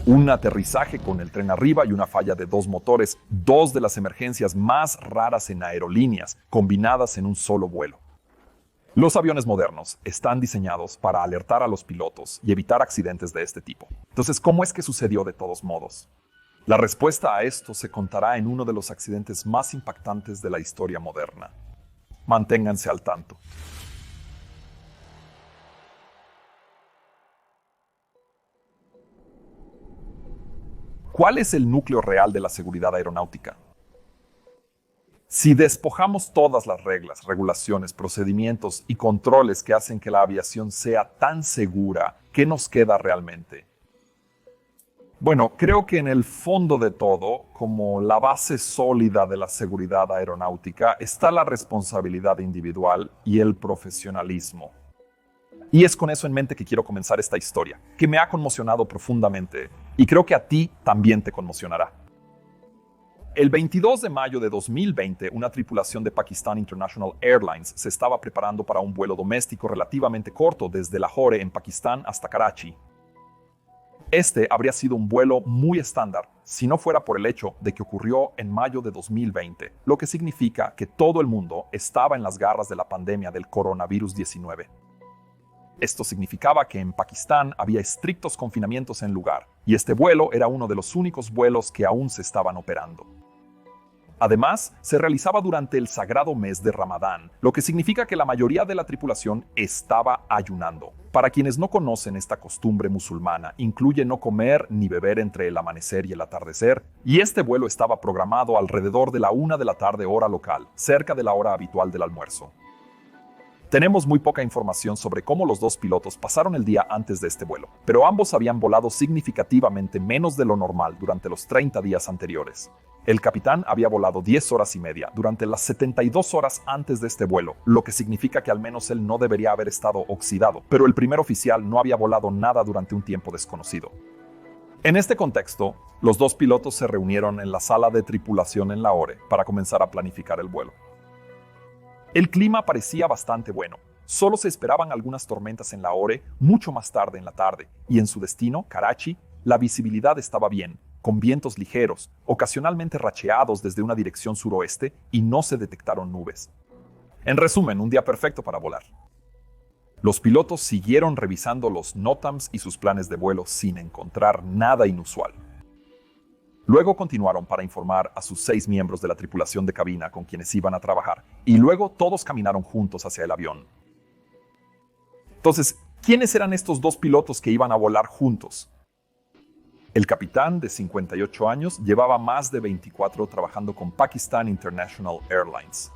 Un aterrizaje con el tren arriba y una falla de 2 motores, 2 de las emergencias más raras en aerolíneas, combinadas en un solo vuelo. Los aviones modernos están diseñados para alertar a los pilotos y evitar accidentes de este tipo. Entonces, ¿cómo es que sucedió de todos modos? La respuesta a esto se contará en uno de los accidentes más impactantes de la historia moderna. Manténganse al tanto. ¿Cuál es el núcleo real de la seguridad aeronáutica? Si despojamos todas las reglas, regulaciones, procedimientos y controles que hacen que la aviación sea tan segura, ¿qué nos queda realmente? Bueno, creo que en el fondo de todo, como la base sólida de la seguridad aeronáutica, está la responsabilidad individual y el profesionalismo. Y es con eso en mente que quiero comenzar esta historia, que me ha conmocionado profundamente y creo que a ti también te conmocionará. El 22 de mayo de 2020, una tripulación de Pakistan International Airlines se estaba preparando para un vuelo doméstico relativamente corto desde Lahore, en Pakistán, hasta Karachi. Este habría sido un vuelo muy estándar, si no fuera por el hecho de que ocurrió en mayo de 2020, lo que significa que todo el mundo estaba en las garras de la pandemia del coronavirus 19. Esto significaba que en Pakistán había estrictos confinamientos en lugar, y este vuelo era uno de los únicos vuelos que aún se estaban operando. Además, se realizaba durante el sagrado mes de Ramadán, lo que significa que la mayoría de la tripulación estaba ayunando. Para quienes no conocen esta costumbre musulmana, incluye no comer ni beber entre el amanecer y el atardecer, y este vuelo estaba programado alrededor de la 1 de la tarde hora local, cerca de la hora habitual del almuerzo. Tenemos muy poca información sobre cómo los 2 pilotos pasaron el día antes de este vuelo, pero ambos habían volado significativamente menos de lo normal durante los 30 días anteriores. El capitán había volado 10 horas y media durante las 72 horas antes de este vuelo, lo que significa que al menos él no debería haber estado oxidado, pero el primer oficial no había volado nada durante un tiempo desconocido. En este contexto, los 2 pilotos se reunieron en la sala de tripulación en Lahore para comenzar a planificar el vuelo. El clima parecía bastante bueno. Solo se esperaban algunas tormentas en Lahore mucho más tarde en la tarde, y en su destino, Karachi, la visibilidad estaba bien, con vientos ligeros, ocasionalmente racheados desde una dirección suroeste, y no se detectaron nubes. En resumen, un día perfecto para volar. Los pilotos siguieron revisando los NOTAMs y sus planes de vuelo sin encontrar nada inusual. Luego continuaron para informar a sus 6 miembros de la tripulación de cabina con quienes iban a trabajar, y luego todos caminaron juntos hacia el avión. Entonces, ¿quiénes eran estos 2 pilotos que iban a volar juntos? El capitán, de 58 años, llevaba más de 24 trabajando con Pakistan International Airlines.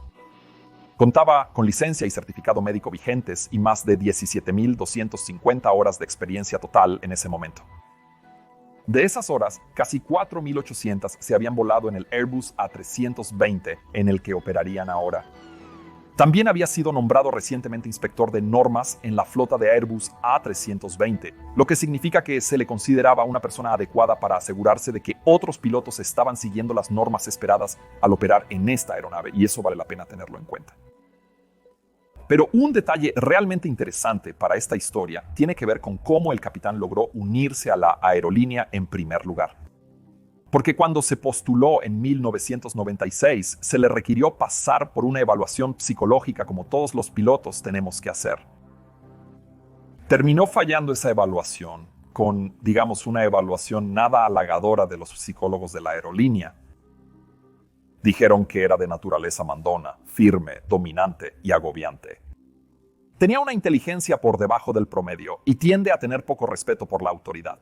Contaba con licencia y certificado médico vigentes y más de 17.250 horas de experiencia total en ese momento. De esas horas, casi 4.800 se habían volado en el Airbus A320, en el que operarían ahora. También había sido nombrado recientemente inspector de normas en la flota de Airbus A320, lo que significa que se le consideraba una persona adecuada para asegurarse de que otros pilotos estaban siguiendo las normas esperadas al operar en esta aeronave, y eso vale la pena tenerlo en cuenta. Pero un detalle realmente interesante para esta historia tiene que ver con cómo el capitán logró unirse a la aerolínea en primer lugar. Porque cuando se postuló en 1996, se le requirió pasar por una evaluación psicológica como todos los pilotos tenemos que hacer. Terminó fallando esa evaluación con, digamos, una evaluación nada halagadora de los psicólogos de la aerolínea. Dijeron que era de naturaleza mandona, firme, dominante y agobiante. Tenía una inteligencia por debajo del promedio y tiende a tener poco respeto por la autoridad.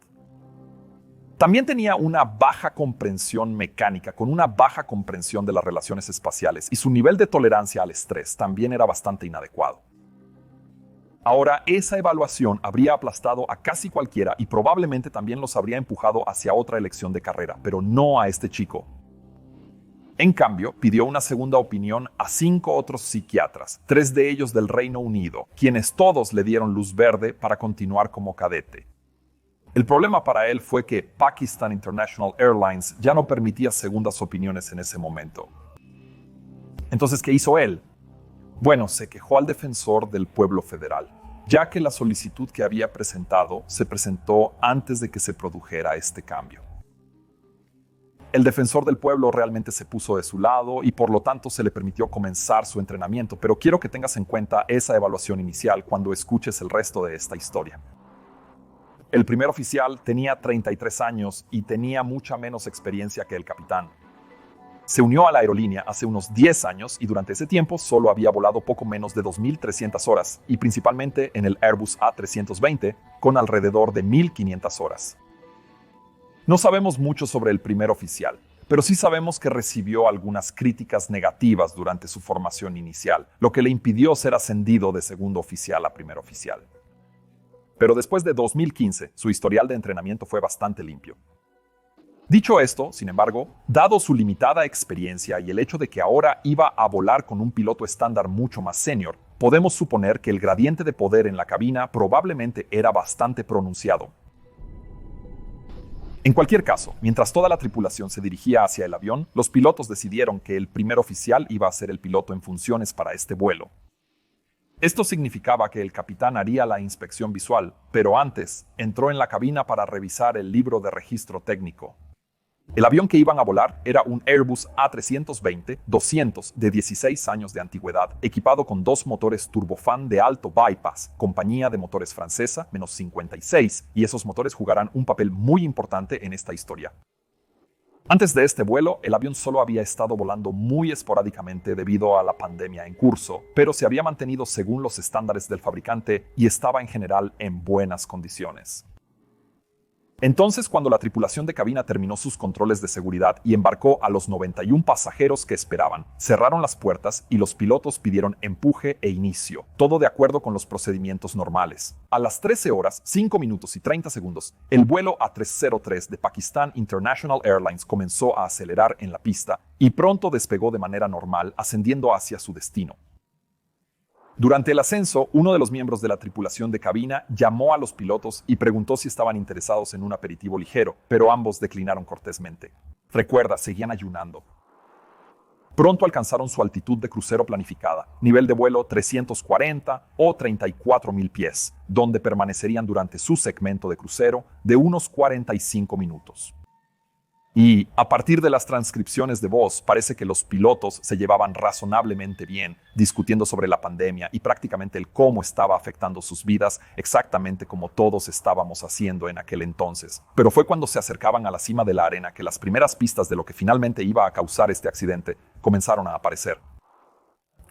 También tenía una baja comprensión mecánica, con una baja comprensión de las relaciones espaciales, y su nivel de tolerancia al estrés también era bastante inadecuado. Ahora, esa evaluación habría aplastado a casi cualquiera y probablemente también los habría empujado hacia otra elección de carrera, pero no a este chico. En cambio, pidió una segunda opinión a 5 otros psiquiatras, 3 de ellos del Reino Unido, quienes todos le dieron luz verde para continuar como cadete. El problema para él fue que Pakistan International Airlines ya no permitía segundas opiniones en ese momento. Entonces, ¿qué hizo él? Bueno, se quejó al defensor del pueblo federal. ya que la solicitud que había presentado se presentó antes de que se produjera este cambio. El defensor del pueblo realmente se puso de su lado y por lo tanto se le permitió comenzar su entrenamiento, pero quiero que tengas en cuenta esa evaluación inicial cuando escuches el resto de esta historia. El primer oficial tenía 33 años y tenía mucha menos experiencia que el capitán. Se unió a la aerolínea hace unos 10 años y durante ese tiempo solo había volado poco menos de 2.300 horas y principalmente en el Airbus A320 con alrededor de 1.500 horas. No sabemos mucho sobre el primer oficial, pero sí sabemos que recibió algunas críticas negativas durante su formación inicial, lo que le impidió ser ascendido de segundo oficial a primer oficial. Pero después de 2015, su historial de entrenamiento fue bastante limpio. Dicho esto, sin embargo, dado su limitada experiencia y el hecho de que ahora iba a volar con un piloto estándar mucho más senior, podemos suponer que el gradiente de poder en la cabina probablemente era bastante pronunciado. En cualquier caso, mientras toda la tripulación se dirigía hacia el avión, los pilotos decidieron que el primer oficial iba a ser el piloto en funciones para este vuelo. Esto significaba que el capitán haría la inspección visual, pero antes entró en la cabina para revisar el libro de registro técnico. El avión que iban a volar era un Airbus A320-200 de 16 años de antigüedad, equipado con 2 motores turbofan de alto bypass, compañía de motores francesa, -56, y esos motores jugarán un papel muy importante en esta historia. Antes de este vuelo, el avión solo había estado volando muy esporádicamente debido a la pandemia en curso, pero se había mantenido según los estándares del fabricante y estaba en general en buenas condiciones. Entonces, cuando la tripulación de cabina terminó sus controles de seguridad y embarcó a los 91 pasajeros que esperaban, cerraron las puertas y los pilotos pidieron empuje e inicio, todo de acuerdo con los procedimientos normales. A las 13 horas, 5 minutos y 30 segundos, el vuelo A303 de Pakistan International Airlines comenzó a acelerar en la pista y pronto despegó de manera normal, ascendiendo hacia su destino. Durante el ascenso, uno de los miembros de la tripulación de cabina llamó a los pilotos y preguntó si estaban interesados en un aperitivo ligero, pero ambos declinaron cortésmente. Recuerda, seguían ayunando. Pronto alcanzaron su altitud de crucero planificada, nivel de vuelo 340 o 34.000 pies, donde permanecerían durante su segmento de crucero de unos 45 minutos. Y, a partir de las transcripciones de voz, parece que los pilotos se llevaban razonablemente bien, discutiendo sobre la pandemia y prácticamente el cómo estaba afectando sus vidas, exactamente como todos estábamos haciendo en aquel entonces. Pero fue cuando se acercaban a la cima de la arena que las primeras pistas de lo que finalmente iba a causar este accidente comenzaron a aparecer.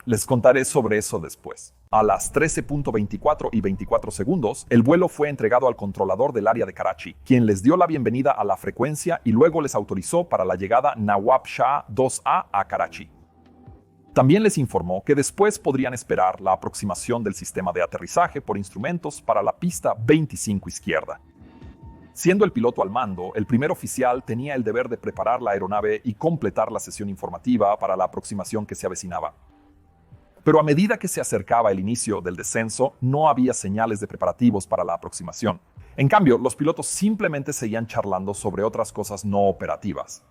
Les contaré sobre eso después. A las 13:24 y 24 segundos, el vuelo fue entregado al controlador del área de Karachi, quien les dio la bienvenida a la frecuencia y luego les autorizó para la llegada Nawab Shah 2A a Karachi. También les informó que después podrían esperar la aproximación del sistema de aterrizaje por instrumentos para la pista 25 izquierda. Siendo el piloto al mando, el primer oficial tenía el deber de preparar la aeronave y completar la sesión informativa para la aproximación que se avecinaba. Pero a medida que se acercaba el inicio del descenso, no había señales de preparativos para la aproximación. En cambio, los pilotos simplemente seguían charlando sobre otras cosas no operativas.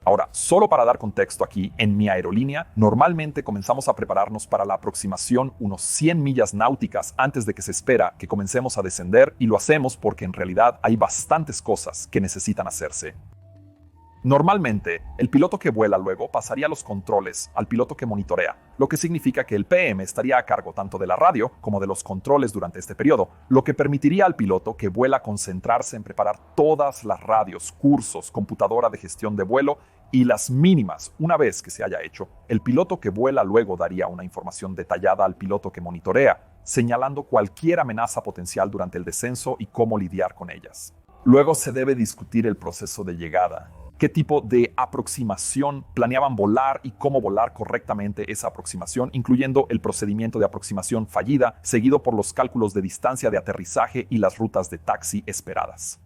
Ahora, solo para dar contexto aquí, en mi aerolínea, normalmente comenzamos a prepararnos para la aproximación unos 100 millas náuticas antes de que se espera que comencemos a descender, y lo hacemos porque en realidad hay bastantes cosas que necesitan hacerse. Normalmente, el piloto que vuela luego pasaría los controles al piloto que monitorea, lo que significa que el PM estaría a cargo tanto de la radio como de los controles durante este periodo, lo que permitiría al piloto que vuela concentrarse en preparar todas las radios, cursos, computadora de gestión de vuelo y las mínimas. Una vez que se haya hecho, el piloto que vuela luego daría una información detallada al piloto que monitorea, señalando cualquier amenaza potencial durante el descenso y cómo lidiar con ellas. Luego se debe discutir el proceso de llegada. Qué tipo de aproximación planeaban volar y cómo volar correctamente esa aproximación, incluyendo el procedimiento de aproximación fallida, seguido por los cálculos de distancia de aterrizaje y las rutas de taxi esperadas.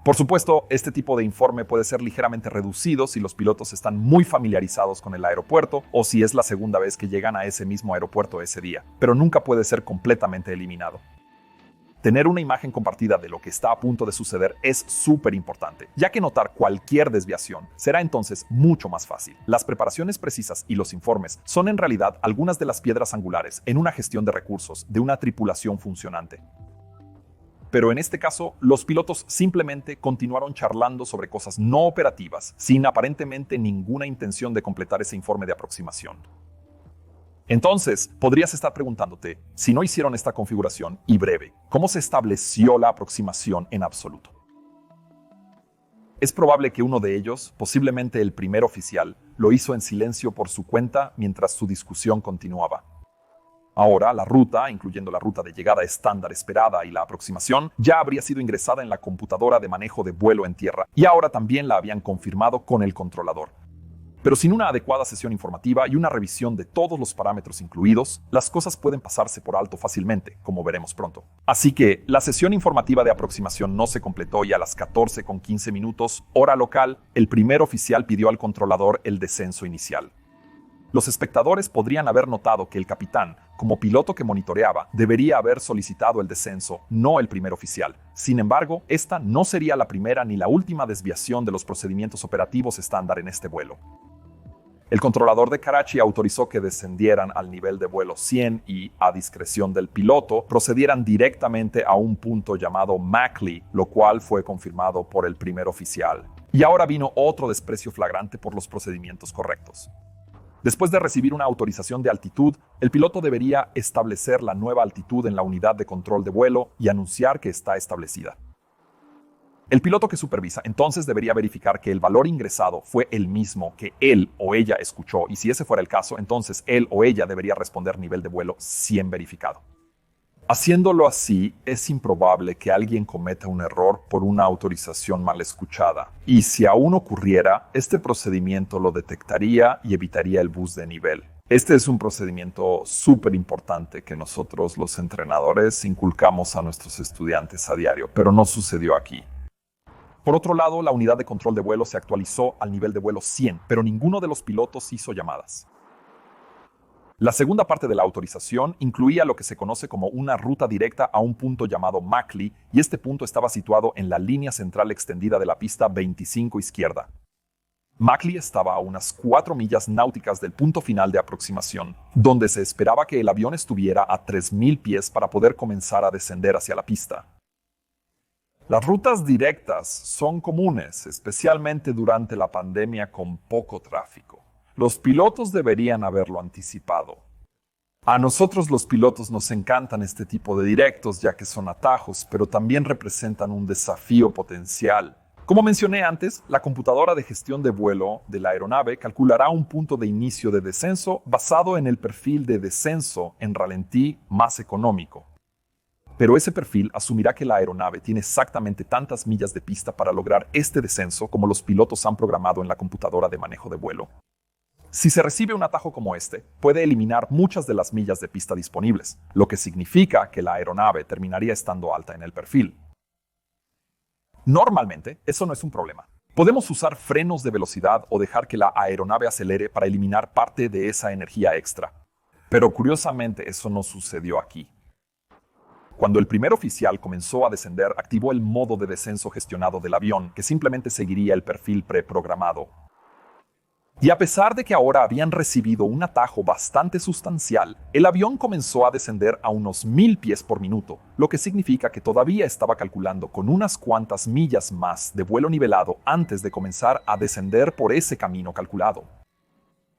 Por supuesto, este tipo de informe puede ser ligeramente reducido si los pilotos están muy familiarizados con el aeropuerto o si es la segunda vez que llegan a ese mismo aeropuerto ese día, pero nunca puede ser completamente eliminado. Tener una imagen compartida de lo que está a punto de suceder es súper importante, ya que notar cualquier desviación será entonces mucho más fácil. Las preparaciones precisas y los informes son en realidad algunas de las piedras angulares en una gestión de recursos de una tripulación funcionante. Pero en este caso, los pilotos simplemente continuaron charlando sobre cosas no operativas, sin aparentemente ninguna intención de completar ese informe de aproximación. Entonces, podrías estar preguntándote, si no hicieron esta configuración y breve, ¿cómo se estableció la aproximación en absoluto? Es probable que uno de ellos, posiblemente el primer oficial, lo hizo en silencio por su cuenta mientras su discusión continuaba. Ahora, la ruta, incluyendo la ruta de llegada estándar esperada y la aproximación, ya habría sido ingresada en la computadora de manejo de vuelo en tierra y ahora también la habían confirmado con el controlador. Pero sin una adecuada sesión informativa y una revisión de todos los parámetros incluidos, las cosas pueden pasarse por alto fácilmente, como veremos pronto. Así que la sesión informativa de aproximación no se completó y a las 14:15 hora local, el primer oficial pidió al controlador el descenso inicial. Los espectadores podrían haber notado que el capitán, como piloto que monitoreaba, debería haber solicitado el descenso, no el primer oficial. Sin embargo, esta no sería la primera ni la última desviación de los procedimientos operativos estándar en este vuelo. El controlador de Karachi autorizó que descendieran al nivel de vuelo 100 y, a discreción del piloto, procedieran directamente a un punto llamado Mackley, lo cual fue confirmado por el primer oficial. Y ahora vino otro desprecio flagrante por los procedimientos correctos. Después de recibir una autorización de altitud, el piloto debería establecer la nueva altitud en la unidad de control de vuelo y anunciar que está establecida. El piloto que supervisa entonces debería verificar que el valor ingresado fue el mismo que él o ella escuchó, y si ese fuera el caso, entonces él o ella debería responder nivel de vuelo 100 verificado. Haciéndolo así, es improbable que alguien cometa un error por una autorización mal escuchada. Y si aún ocurriera, este procedimiento lo detectaría y evitaría el bus de nivel. Este es un procedimiento súper importante que nosotros, los entrenadores, inculcamos a nuestros estudiantes a diario, pero no sucedió aquí. Por otro lado, la unidad de control de vuelo se actualizó al nivel de vuelo 100, pero ninguno de los pilotos hizo llamadas. La segunda parte de la autorización incluía lo que se conoce como una ruta directa a un punto llamado Mackley, y este punto estaba situado en la línea central extendida de la pista 25 izquierda. Mackley estaba a unas 4 millas náuticas del punto final de aproximación, donde se esperaba que el avión estuviera a 3.000 pies para poder comenzar a descender hacia la pista. Las rutas directas son comunes, especialmente durante la pandemia con poco tráfico. Los pilotos deberían haberlo anticipado. A nosotros los pilotos nos encantan este tipo de directos ya que son atajos, pero también representan un desafío potencial. Como mencioné antes, la computadora de gestión de vuelo de la aeronave calculará un punto de inicio de descenso basado en el perfil de descenso en ralentí más económico. Pero ese perfil asumirá que la aeronave tiene exactamente tantas millas de pista para lograr este descenso como los pilotos han programado en la computadora de manejo de vuelo. Si se recibe un atajo como este, puede eliminar muchas de las millas de pista disponibles, lo que significa que la aeronave terminaría estando alta en el perfil. Normalmente, eso no es un problema. Podemos usar frenos de velocidad o dejar que la aeronave acelere para eliminar parte de esa energía extra. Pero curiosamente, eso no sucedió aquí. Cuando el primer oficial comenzó a descender, activó el modo de descenso gestionado del avión, que simplemente seguiría el perfil preprogramado. Y a pesar de que ahora habían recibido un atajo bastante sustancial, el avión comenzó a descender a unos 1.000 pies por minuto, lo que significa que todavía estaba calculando con unas cuantas millas más de vuelo nivelado antes de comenzar a descender por ese camino calculado.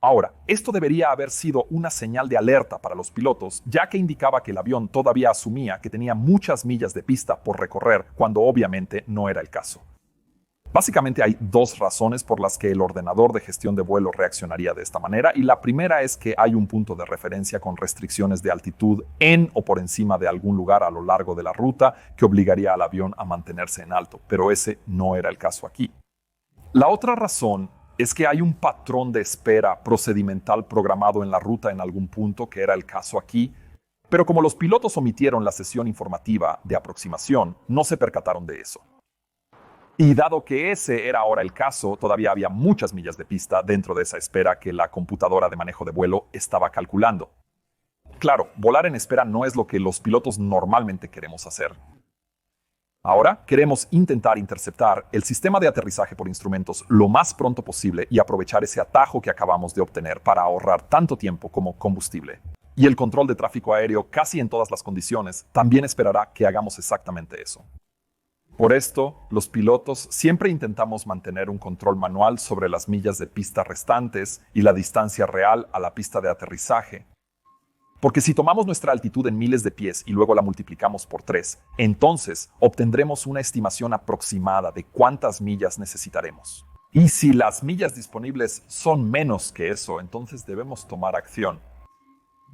Ahora, esto debería haber sido una señal de alerta para los pilotos, ya que indicaba que el avión todavía asumía que tenía muchas millas de pista por recorrer, cuando obviamente no era el caso. Básicamente hay dos razones por las que el ordenador de gestión de vuelo reaccionaría de esta manera, y la primera es que hay un punto de referencia con restricciones de altitud en o por encima de algún lugar a lo largo de la ruta que obligaría al avión a mantenerse en alto, pero ese no era el caso aquí. La otra razón es que hay un patrón de espera procedimental programado en la ruta en algún punto, que era el caso aquí, pero como los pilotos omitieron la sesión informativa de aproximación, no se percataron de eso. Y dado que ese era ahora el caso, todavía había muchas millas de pista dentro de esa espera que la computadora de manejo de vuelo estaba calculando. Claro, volar en espera no es lo que los pilotos normalmente queremos hacer. Ahora queremos intentar interceptar el sistema de aterrizaje por instrumentos lo más pronto posible y aprovechar ese atajo que acabamos de obtener para ahorrar tanto tiempo como combustible. Y el control de tráfico aéreo, casi en todas las condiciones, también esperará que hagamos exactamente eso. Por esto, los pilotos siempre intentamos mantener un control manual sobre las millas de pista restantes y la distancia real a la pista de aterrizaje. Porque si tomamos nuestra altitud en miles de pies y luego la multiplicamos por 3, entonces obtendremos una estimación aproximada de cuántas millas necesitaremos. Y si las millas disponibles son menos que eso, entonces debemos tomar acción.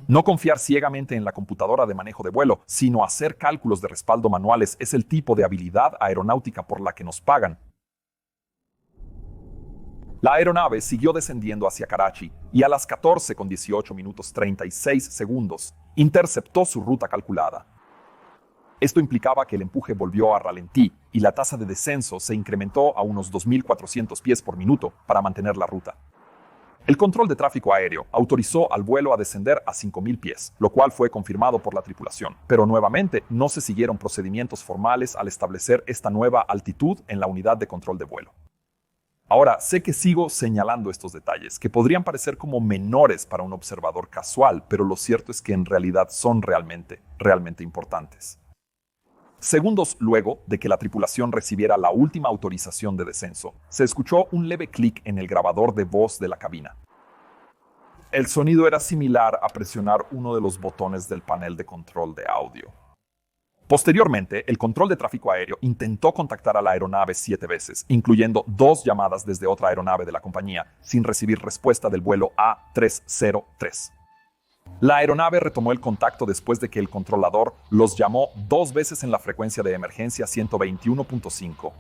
No confiar ciegamente en la computadora de manejo de vuelo, sino hacer cálculos de respaldo manuales es el tipo de habilidad aeronáutica por la que nos pagan. La aeronave siguió descendiendo hacia Karachi y a las 14:18:36 interceptó su ruta calculada. Esto implicaba que el empuje volvió a ralentí y la tasa de descenso se incrementó a unos 2.400 pies por minuto para mantener la ruta. El control de tráfico aéreo autorizó al vuelo a descender a 5.000 pies, lo cual fue confirmado por la tripulación, pero nuevamente no se siguieron procedimientos formales al establecer esta nueva altitud en la unidad de control de vuelo. Ahora, sé que sigo señalando estos detalles, que podrían parecer como menores para un observador casual, pero lo cierto es que en realidad son realmente importantes. Segundos luego de que la tripulación recibiera la última autorización de descenso, se escuchó un leve clic en el grabador de voz de la cabina. El sonido era similar a presionar uno de los botones del panel de control de audio. Posteriormente, el control de tráfico aéreo intentó contactar a la aeronave 7 veces, incluyendo 2 llamadas desde otra aeronave de la compañía, sin recibir respuesta del vuelo A303. La aeronave retomó el contacto después de que el controlador los llamó 2 veces en la frecuencia de emergencia 121.5.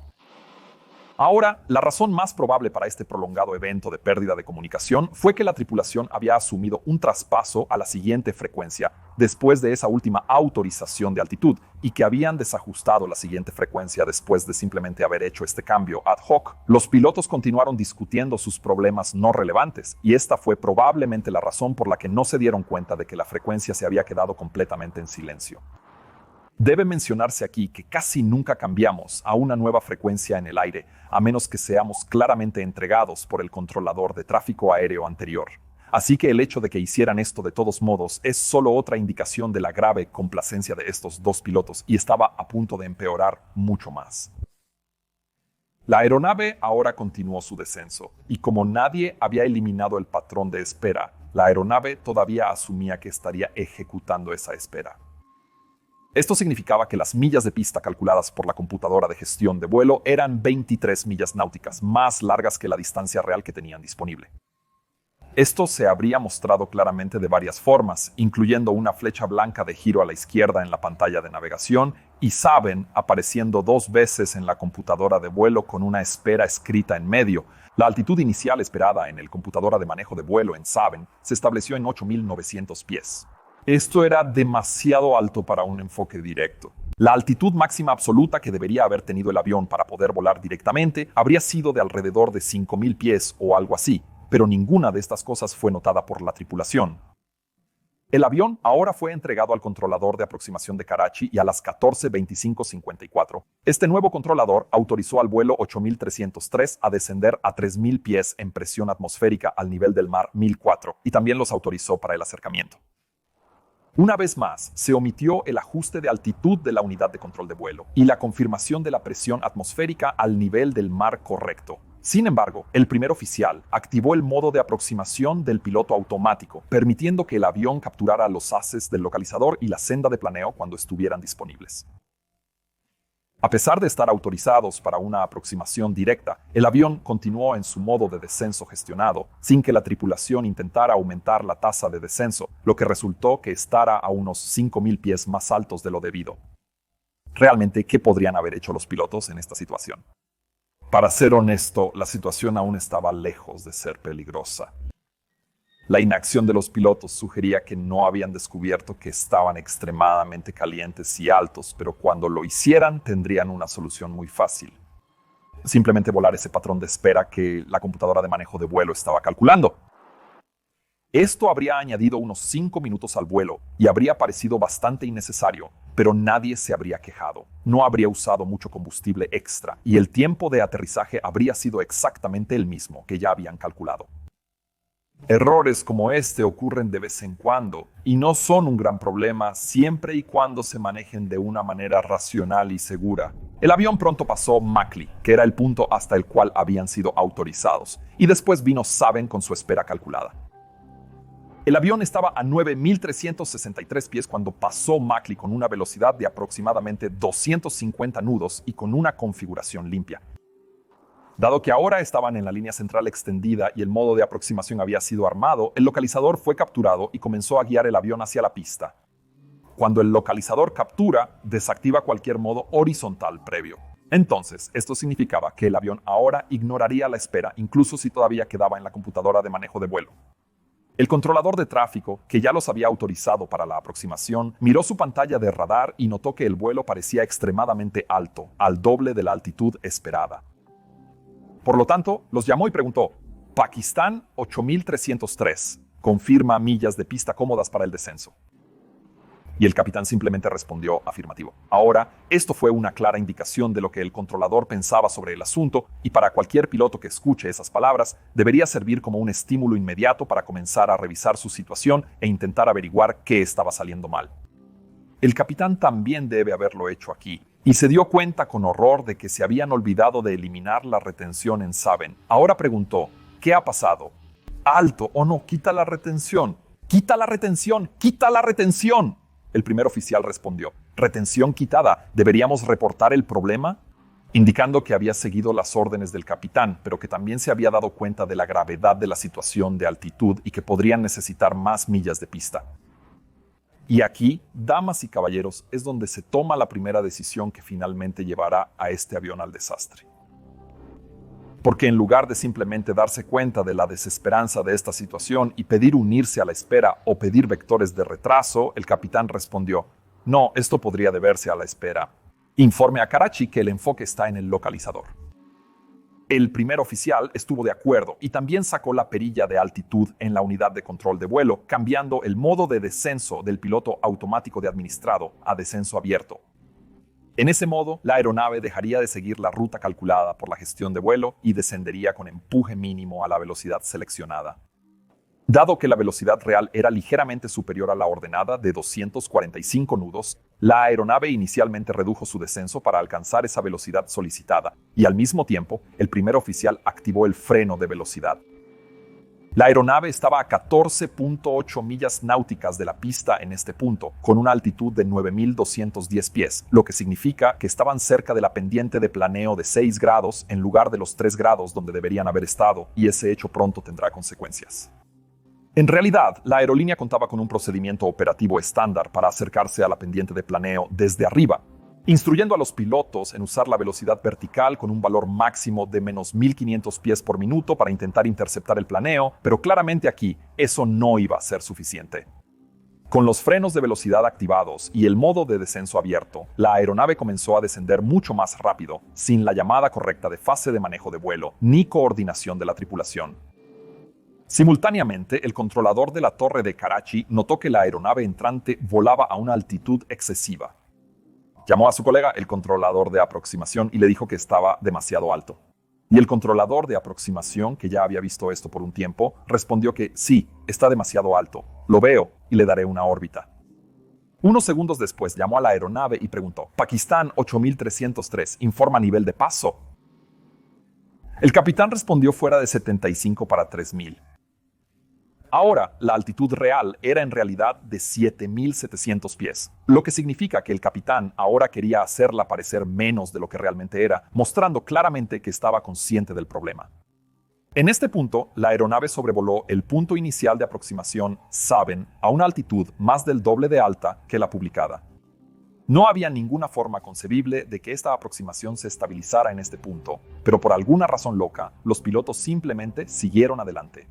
Ahora, la razón más probable para este prolongado evento de pérdida de comunicación fue que la tripulación había asumido un traspaso a la siguiente frecuencia después de esa última autorización de altitud y que habían desajustado la siguiente frecuencia después de simplemente haber hecho este cambio ad hoc. Los pilotos continuaron discutiendo sus problemas no relevantes y esta fue probablemente la razón por la que no se dieron cuenta de que la frecuencia se había quedado completamente en silencio. Debe mencionarse aquí que casi nunca cambiamos a una nueva frecuencia en el aire, a menos que seamos claramente entregados por el controlador de tráfico aéreo anterior. Así que el hecho de que hicieran esto de todos modos es solo otra indicación de la grave complacencia de estos 2 pilotos y estaba a punto de empeorar mucho más. La aeronave ahora continuó su descenso, y como nadie había eliminado el patrón de espera, la aeronave todavía asumía que estaría ejecutando esa espera. Esto significaba que las millas de pista calculadas por la computadora de gestión de vuelo eran 23 millas náuticas, más largas que la distancia real que tenían disponible. Esto se habría mostrado claramente de varias formas, incluyendo una flecha blanca de giro a la izquierda en la pantalla de navegación y Saben apareciendo 2 veces en la computadora de vuelo con una espera escrita en medio. La altitud inicial esperada en el computadora de manejo de vuelo en Saben se estableció en 8.900 pies. Esto era demasiado alto para un enfoque directo. La altitud máxima absoluta que debería haber tenido el avión para poder volar directamente habría sido de alrededor de 5.000 pies o algo así, pero ninguna de estas cosas fue notada por la tripulación. El avión ahora fue entregado al controlador de aproximación de Karachi y a las 14:25:54, este nuevo controlador autorizó al vuelo 8303 a descender a 3.000 pies en presión atmosférica al nivel del mar 1004 y también los autorizó para el acercamiento. Una vez más, se omitió el ajuste de altitud de la unidad de control de vuelo y la confirmación de la presión atmosférica al nivel del mar correcto. Sin embargo, el primer oficial activó el modo de aproximación del piloto automático, permitiendo que el avión capturara los haces del localizador y la senda de planeo cuando estuvieran disponibles. A pesar de estar autorizados para una aproximación directa, el avión continuó en su modo de descenso gestionado, sin que la tripulación intentara aumentar la tasa de descenso, lo que resultó que estara a unos 5.000 pies más altos de lo debido. Realmente, ¿qué podrían haber hecho los pilotos en esta situación? Para ser honesto, la situación aún estaba lejos de ser peligrosa. La inacción de los pilotos sugería que no habían descubierto que estaban extremadamente calientes y altos, pero cuando lo hicieran tendrían una solución muy fácil. Simplemente volar ese patrón de espera que la computadora de manejo de vuelo estaba calculando. Esto habría añadido unos 5 minutos al vuelo y habría parecido bastante innecesario, pero nadie se habría quejado. No habría usado mucho combustible extra y el tiempo de aterrizaje habría sido exactamente el mismo que ya habían calculado. Errores como este ocurren de vez en cuando y no son un gran problema siempre y cuando se manejen de una manera racional y segura. El avión pronto pasó Mackley, que era el punto hasta el cual habían sido autorizados, y después vino Saben con su espera calculada. El avión estaba a 9.363 pies cuando pasó Mackley con una velocidad de aproximadamente 250 nudos y con una configuración limpia. Dado que ahora estaban en la línea central extendida y el modo de aproximación había sido armado, el localizador fue capturado y comenzó a guiar el avión hacia la pista. Cuando el localizador captura, desactiva cualquier modo horizontal previo. Entonces, esto significaba que el avión ahora ignoraría la espera, incluso si todavía quedaba en la computadora de manejo de vuelo. El controlador de tráfico, que ya los había autorizado para la aproximación, miró su pantalla de radar y notó que el vuelo parecía extremadamente alto, al doble de la altitud esperada. Por lo tanto, los llamó y preguntó: Pakistán 8303, confirma millas de pista cómodas para el descenso. Y el capitán simplemente respondió afirmativo. Ahora, esto fue una clara indicación de lo que el controlador pensaba sobre el asunto, y para cualquier piloto que escuche esas palabras, debería servir como un estímulo inmediato para comenzar a revisar su situación e intentar averiguar qué estaba saliendo mal. El capitán también debe haberlo hecho aquí, y se dio cuenta con horror de que se habían olvidado de eliminar la retención en Saben. Ahora preguntó: ¿qué ha pasado? ¡Alto! ¡Oh no! ¡Quita la retención! ¡Quita la retención! ¡Quita la retención! El primer oficial respondió: «Retención quitada. ¿Deberíamos reportar el problema?», indicando que había seguido las órdenes del capitán, pero que también se había dado cuenta de la gravedad de la situación de altitud y que podrían necesitar más millas de pista. Y aquí, damas y caballeros, es donde se toma la primera decisión que finalmente llevará a este avión al desastre. Porque en lugar de simplemente darse cuenta de la desesperanza de esta situación y pedir unirse a la espera o pedir vectores de retraso, el capitán respondió: «No, esto podría deberse a la espera. Informe a Karachi que el enfoque está en el localizador». El primer oficial estuvo de acuerdo y también sacó la perilla de altitud en la unidad de control de vuelo, cambiando el modo de descenso del piloto automático de administrado a descenso abierto. En ese modo, la aeronave dejaría de seguir la ruta calculada por la gestión de vuelo y descendería con empuje mínimo a la velocidad seleccionada. Dado que la velocidad real era ligeramente superior a la ordenada de 245 nudos, la aeronave inicialmente redujo su descenso para alcanzar esa velocidad solicitada, y al mismo tiempo, el primer oficial activó el freno de velocidad. La aeronave estaba a 14.8 millas náuticas de la pista en este punto, con una altitud de 9.210 pies, lo que significa que estaban cerca de la pendiente de planeo de 6 grados en lugar de los 3 grados donde deberían haber estado, y ese hecho pronto tendrá consecuencias. En realidad, la aerolínea contaba con un procedimiento operativo estándar para acercarse a la pendiente de planeo desde arriba, instruyendo a los pilotos en usar la velocidad vertical con un valor máximo de menos 1.500 pies por minuto para intentar interceptar el planeo, pero claramente aquí eso no iba a ser suficiente. Con los frenos de velocidad activados y el modo de descenso abierto, la aeronave comenzó a descender mucho más rápido, sin la llamada correcta de fase de manejo de vuelo ni coordinación de la tripulación. Simultáneamente, el controlador de la torre de Karachi notó que la aeronave entrante volaba a una altitud excesiva. Llamó a su colega, el controlador de aproximación, y le dijo que estaba demasiado alto. Y el controlador de aproximación, que ya había visto esto por un tiempo, respondió que sí, está demasiado alto. Lo veo y le daré una órbita. Unos segundos después llamó a la aeronave y preguntó: «Pakistán 8303, informa nivel de paso». El capitán respondió fuera de 75 para 3000. Ahora, la altitud real era en realidad de 7.700 pies, lo que significa que el capitán ahora quería hacerla parecer menos de lo que realmente era, mostrando claramente que estaba consciente del problema. En este punto, la aeronave sobrevoló el punto inicial de aproximación Saben a una altitud más del doble de alta que la publicada. No había ninguna forma concebible de que esta aproximación se estabilizara en este punto, pero por alguna razón loca, los pilotos simplemente siguieron adelante.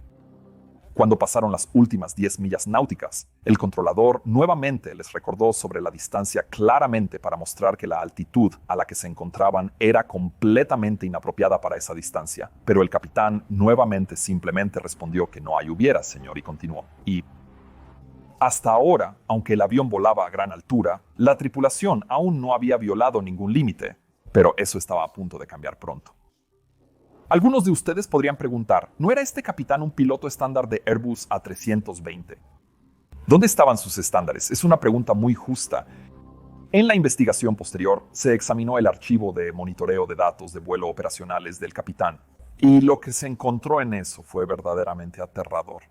Cuando pasaron las últimas 10 millas náuticas, el controlador nuevamente les recordó sobre la distancia claramente para mostrar que la altitud a la que se encontraban era completamente inapropiada para esa distancia. Pero el capitán nuevamente simplemente respondió que no hay hubiera, señor, y continuó. Y hasta ahora, aunque el avión volaba a gran altura, la tripulación aún no había violado ningún límite, pero eso estaba a punto de cambiar pronto. Algunos de ustedes podrían preguntar, ¿no era este capitán un piloto estándar de Airbus A320? ¿Dónde estaban sus estándares? Es una pregunta muy justa. En la investigación posterior, se examinó el archivo de monitoreo de datos de vuelo operacionales del capitán, y lo que se encontró en eso fue verdaderamente aterrador.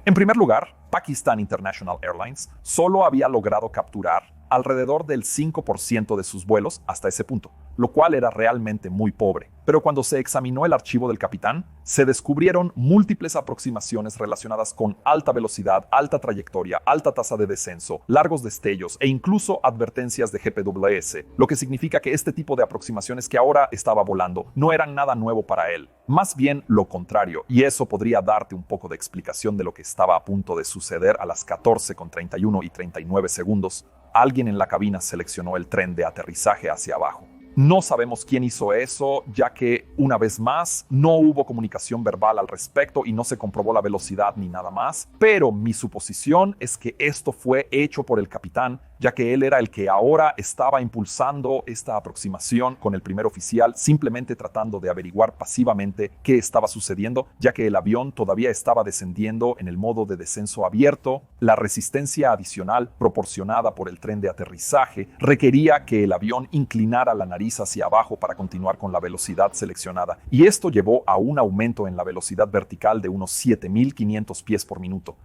En primer lugar, Pakistan International Airlines solo había logrado capturar alrededor del 5% de sus vuelos hasta ese punto, lo cual era realmente muy pobre. Pero cuando se examinó el archivo del capitán, se descubrieron múltiples aproximaciones relacionadas con alta velocidad, alta trayectoria, alta tasa de descenso, largos destellos e incluso advertencias de GPWS, lo que significa que este tipo de aproximaciones que ahora estaba volando no eran nada nuevo para él, más bien lo contrario, y eso podría darte un poco de explicación de lo que estaba a punto de suceder a las 14:31 y 39 segundos. Alguien en la cabina seleccionó el tren de aterrizaje hacia abajo. No sabemos quién hizo eso, ya que, una vez más, no hubo comunicación verbal al respecto y no se comprobó la velocidad ni nada más, pero mi suposición es que esto fue hecho por el capitán, ya que él era el que ahora estaba impulsando esta aproximación con el primer oficial, simplemente tratando de averiguar pasivamente qué estaba sucediendo, ya que el avión todavía estaba descendiendo en el modo de descenso abierto. La resistencia adicional proporcionada por el tren de aterrizaje requería que el avión inclinara la nariz hacia abajo para continuar con la velocidad seleccionada, y esto llevó a un aumento en la velocidad vertical de unos 7.500 pies por minuto.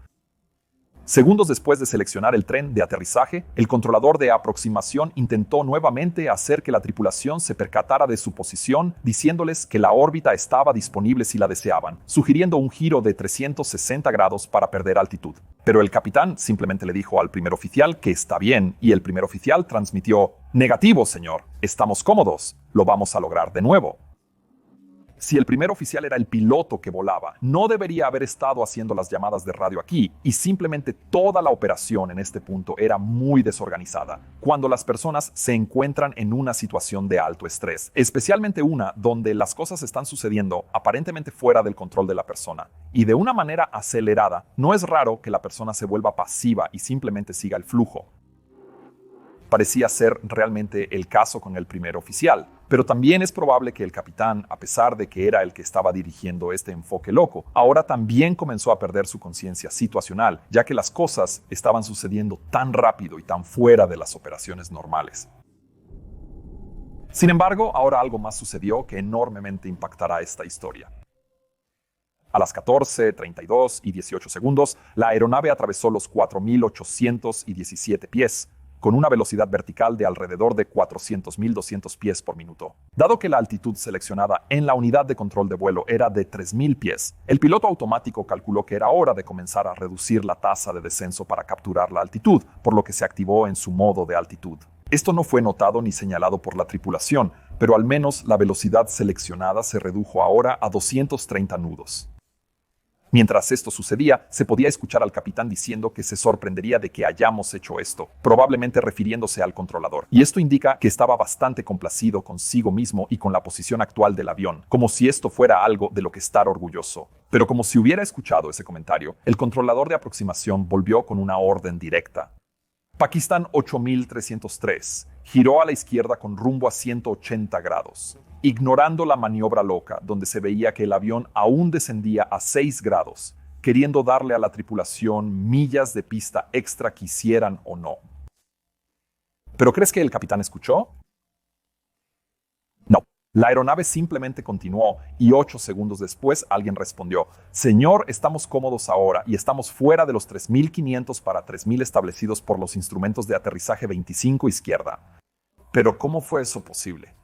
Segundos después de seleccionar el tren de aterrizaje, el controlador de aproximación intentó nuevamente hacer que la tripulación se percatara de su posición, diciéndoles que la órbita estaba disponible si la deseaban, sugiriendo un giro de 360 grados para perder altitud. Pero el capitán simplemente le dijo al primer oficial que está bien, y el primer oficial transmitió: «Negativo, señor. Estamos cómodos. Lo vamos a lograr de nuevo». Si el primer oficial era el piloto que volaba, no debería haber estado haciendo las llamadas de radio aquí, y simplemente toda la operación en este punto era muy desorganizada. Cuando las personas se encuentran en una situación de alto estrés, especialmente una donde las cosas están sucediendo aparentemente fuera del control de la persona, y de una manera acelerada, no es raro que la persona se vuelva pasiva y simplemente siga el flujo. Parecía ser realmente el caso con el primer oficial, pero también es probable que el capitán, a pesar de que era el que estaba dirigiendo este enfoque loco, ahora también comenzó a perder su conciencia situacional, ya que las cosas estaban sucediendo tan rápido y tan fuera de las operaciones normales. Sin embargo, ahora algo más sucedió que enormemente impactará esta historia. A las 14:32 y 18 segundos, la aeronave atravesó los 4.817 pies, con una velocidad vertical de alrededor de 400.200 pies por minuto. Dado que la altitud seleccionada en la unidad de control de vuelo era de 3.000 pies, el piloto automático calculó que era hora de comenzar a reducir la tasa de descenso para capturar la altitud, por lo que se activó en su modo de altitud. Esto no fue notado ni señalado por la tripulación, pero al menos la velocidad seleccionada se redujo ahora a 230 nudos. Mientras esto sucedía, se podía escuchar al capitán diciendo que se sorprendería de que hayamos hecho esto, probablemente refiriéndose al controlador. Y esto indica que estaba bastante complacido consigo mismo y con la posición actual del avión, como si esto fuera algo de lo que estar orgulloso. Pero como si hubiera escuchado ese comentario, el controlador de aproximación volvió con una orden directa. Pakistan 8303 giró a la izquierda con rumbo a 180 grados. Ignorando la maniobra loca, donde se veía que el avión aún descendía a 6 grados, queriendo darle a la tripulación millas de pista extra quisieran o no. ¿Pero crees que el capitán escuchó? No. La aeronave simplemente continuó y 8 segundos después alguien respondió: «Señor, estamos cómodos ahora y estamos fuera de los 3.500 para 3.000 establecidos por los instrumentos de aterrizaje 25 izquierda». ¿Pero cómo fue eso posible?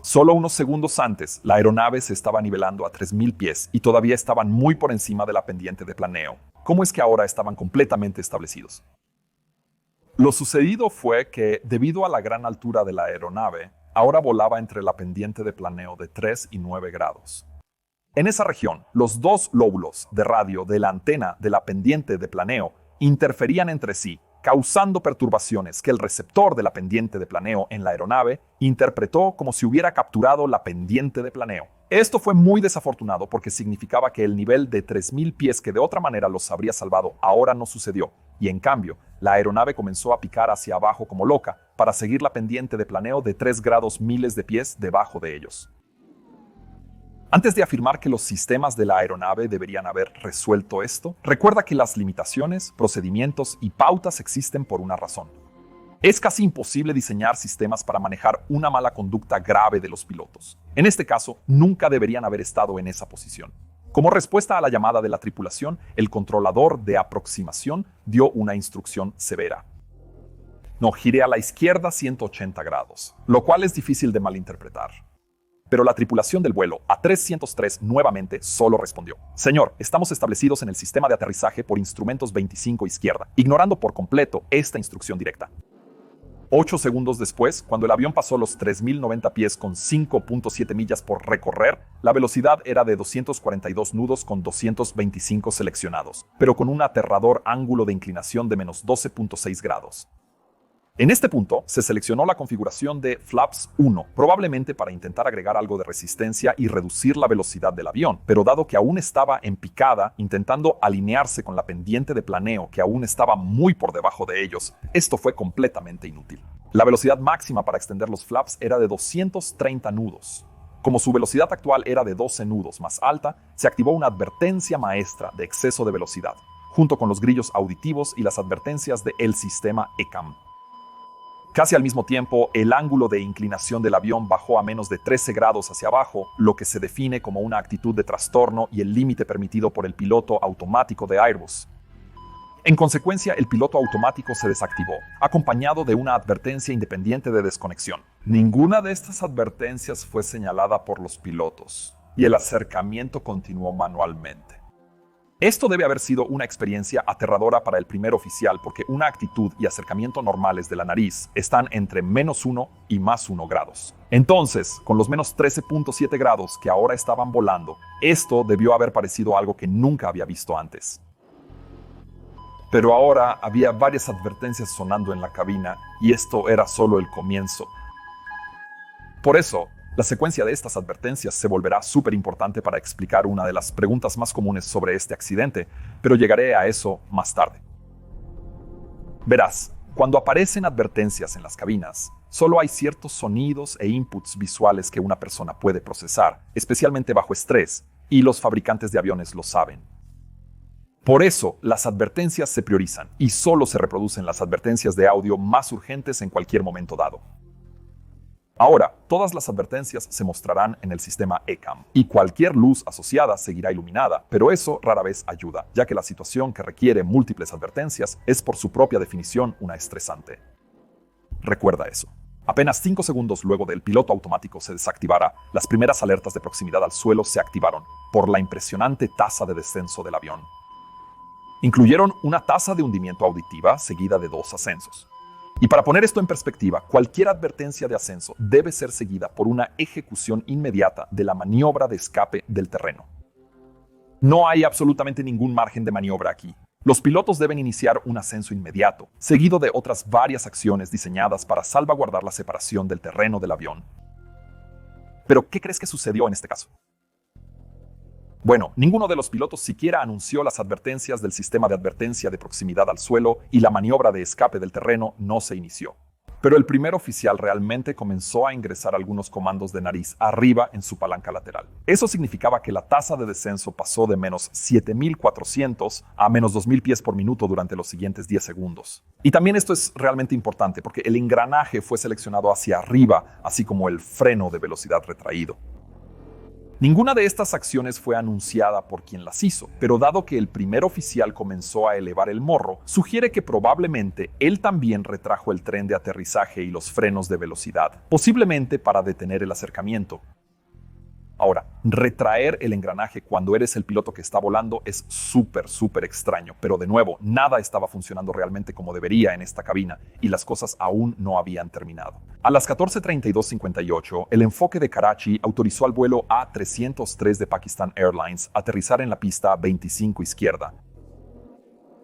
Solo unos segundos antes, la aeronave se estaba nivelando a 3.000 pies y todavía estaban muy por encima de la pendiente de planeo. ¿Cómo es que ahora estaban completamente establecidos? Lo sucedido fue que, debido a la gran altura de la aeronave, ahora volaba entre la pendiente de planeo de 3 y 9 grados. En esa región, los dos lóbulos de radio de la antena de la pendiente de planeo interferían entre sí, causando perturbaciones que el receptor de la pendiente de planeo en la aeronave interpretó como si hubiera capturado la pendiente de planeo. Esto fue muy desafortunado porque significaba que el nivel de 3.000 pies que de otra manera los habría salvado ahora no sucedió, y en cambio, la aeronave comenzó a picar hacia abajo como loca para seguir la pendiente de planeo de 3 grados miles de pies debajo de ellos. Antes de afirmar que los sistemas de la aeronave deberían haber resuelto esto, recuerda que las limitaciones, procedimientos y pautas existen por una razón. Es casi imposible diseñar sistemas para manejar una mala conducta grave de los pilotos. En este caso, nunca deberían haber estado en esa posición. Como respuesta a la llamada de la tripulación, el controlador de aproximación dio una instrucción severa. No, gire a la izquierda 180 grados, lo cual es difícil de malinterpretar. Pero la tripulación del vuelo A303 nuevamente solo respondió: Señor, estamos establecidos en el sistema de aterrizaje por instrumentos 25 izquierda, ignorando por completo esta instrucción directa. 8 segundos después, cuando el avión pasó los 3.090 pies con 5.7 millas por recorrer, la velocidad era de 242 nudos con 225 seleccionados, pero con un aterrador ángulo de inclinación de menos 12.6 grados. En este punto, se seleccionó la configuración de Flaps 1, probablemente para intentar agregar algo de resistencia y reducir la velocidad del avión, pero dado que aún estaba en picada, intentando alinearse con la pendiente de planeo que aún estaba muy por debajo de ellos, esto fue completamente inútil. La velocidad máxima para extender los flaps era de 230 nudos. Como su velocidad actual era de 12 nudos más alta, se activó una advertencia maestra de exceso de velocidad, junto con los grillos auditivos y las advertencias del sistema ECAM. Casi al mismo tiempo, el ángulo de inclinación del avión bajó a menos de 13 grados hacia abajo, lo que se define como una actitud de trastorno y el límite permitido por el piloto automático de Airbus. En consecuencia, el piloto automático se desactivó, acompañado de una advertencia independiente de desconexión. Ninguna de estas advertencias fue señalada por los pilotos, y el acercamiento continuó manualmente. Esto debe haber sido una experiencia aterradora para el primer oficial porque una actitud y acercamiento normales de la nariz están entre -1 y +1 grados. Entonces, con los menos 13.7 grados que ahora estaban volando, esto debió haber parecido algo que nunca había visto antes. Pero ahora había varias advertencias sonando en la cabina y esto era solo el comienzo. Por eso, la secuencia de estas advertencias se volverá súper importante para explicar una de las preguntas más comunes sobre este accidente, pero llegaré a eso más tarde. Verás, cuando aparecen advertencias en las cabinas, solo hay ciertos sonidos e inputs visuales que una persona puede procesar, especialmente bajo estrés, y los fabricantes de aviones lo saben. Por eso, las advertencias se priorizan y solo se reproducen las advertencias de audio más urgentes en cualquier momento dado. Ahora, todas las advertencias se mostrarán en el sistema ECAM y cualquier luz asociada seguirá iluminada, pero eso rara vez ayuda, ya que la situación que requiere múltiples advertencias es por su propia definición una estresante. Recuerda eso. Apenas 5 segundos luego del piloto automático se desactivara, las primeras alertas de proximidad al suelo se activaron por la impresionante tasa de descenso del avión. Incluyeron una tasa de hundimiento auditiva seguida de 2 ascensos. Y para poner esto en perspectiva, cualquier advertencia de ascenso debe ser seguida por una ejecución inmediata de la maniobra de escape del terreno. No hay absolutamente ningún margen de maniobra aquí. Los pilotos deben iniciar un ascenso inmediato, seguido de otras varias acciones diseñadas para salvaguardar la separación del terreno del avión. Pero, ¿qué crees que sucedió en este caso? Bueno, ninguno de los pilotos siquiera anunció las advertencias del sistema de advertencia de proximidad al suelo y la maniobra de escape del terreno no se inició. Pero el primer oficial realmente comenzó a ingresar algunos comandos de nariz arriba en su palanca lateral. Eso significaba que la tasa de descenso pasó de menos 7.400 a menos 2.000 pies por minuto durante los siguientes 10 segundos. Y también esto es realmente importante porque el engranaje fue seleccionado hacia arriba, así como el freno de velocidad retraído. Ninguna de estas acciones fue anunciada por quien las hizo, pero dado que el primer oficial comenzó a elevar el morro, sugiere que probablemente él también retrajo el tren de aterrizaje y los frenos de velocidad, posiblemente para detener el acercamiento. Ahora, Retraer el engranaje cuando eres el piloto que está volando es súper extraño, pero de nuevo, nada estaba funcionando realmente como debería en esta cabina y las cosas aún no habían terminado. A las 14:32:58, el enfoque de Karachi autorizó al vuelo A303 de Pakistan Airlines aterrizar en la pista 25 izquierda.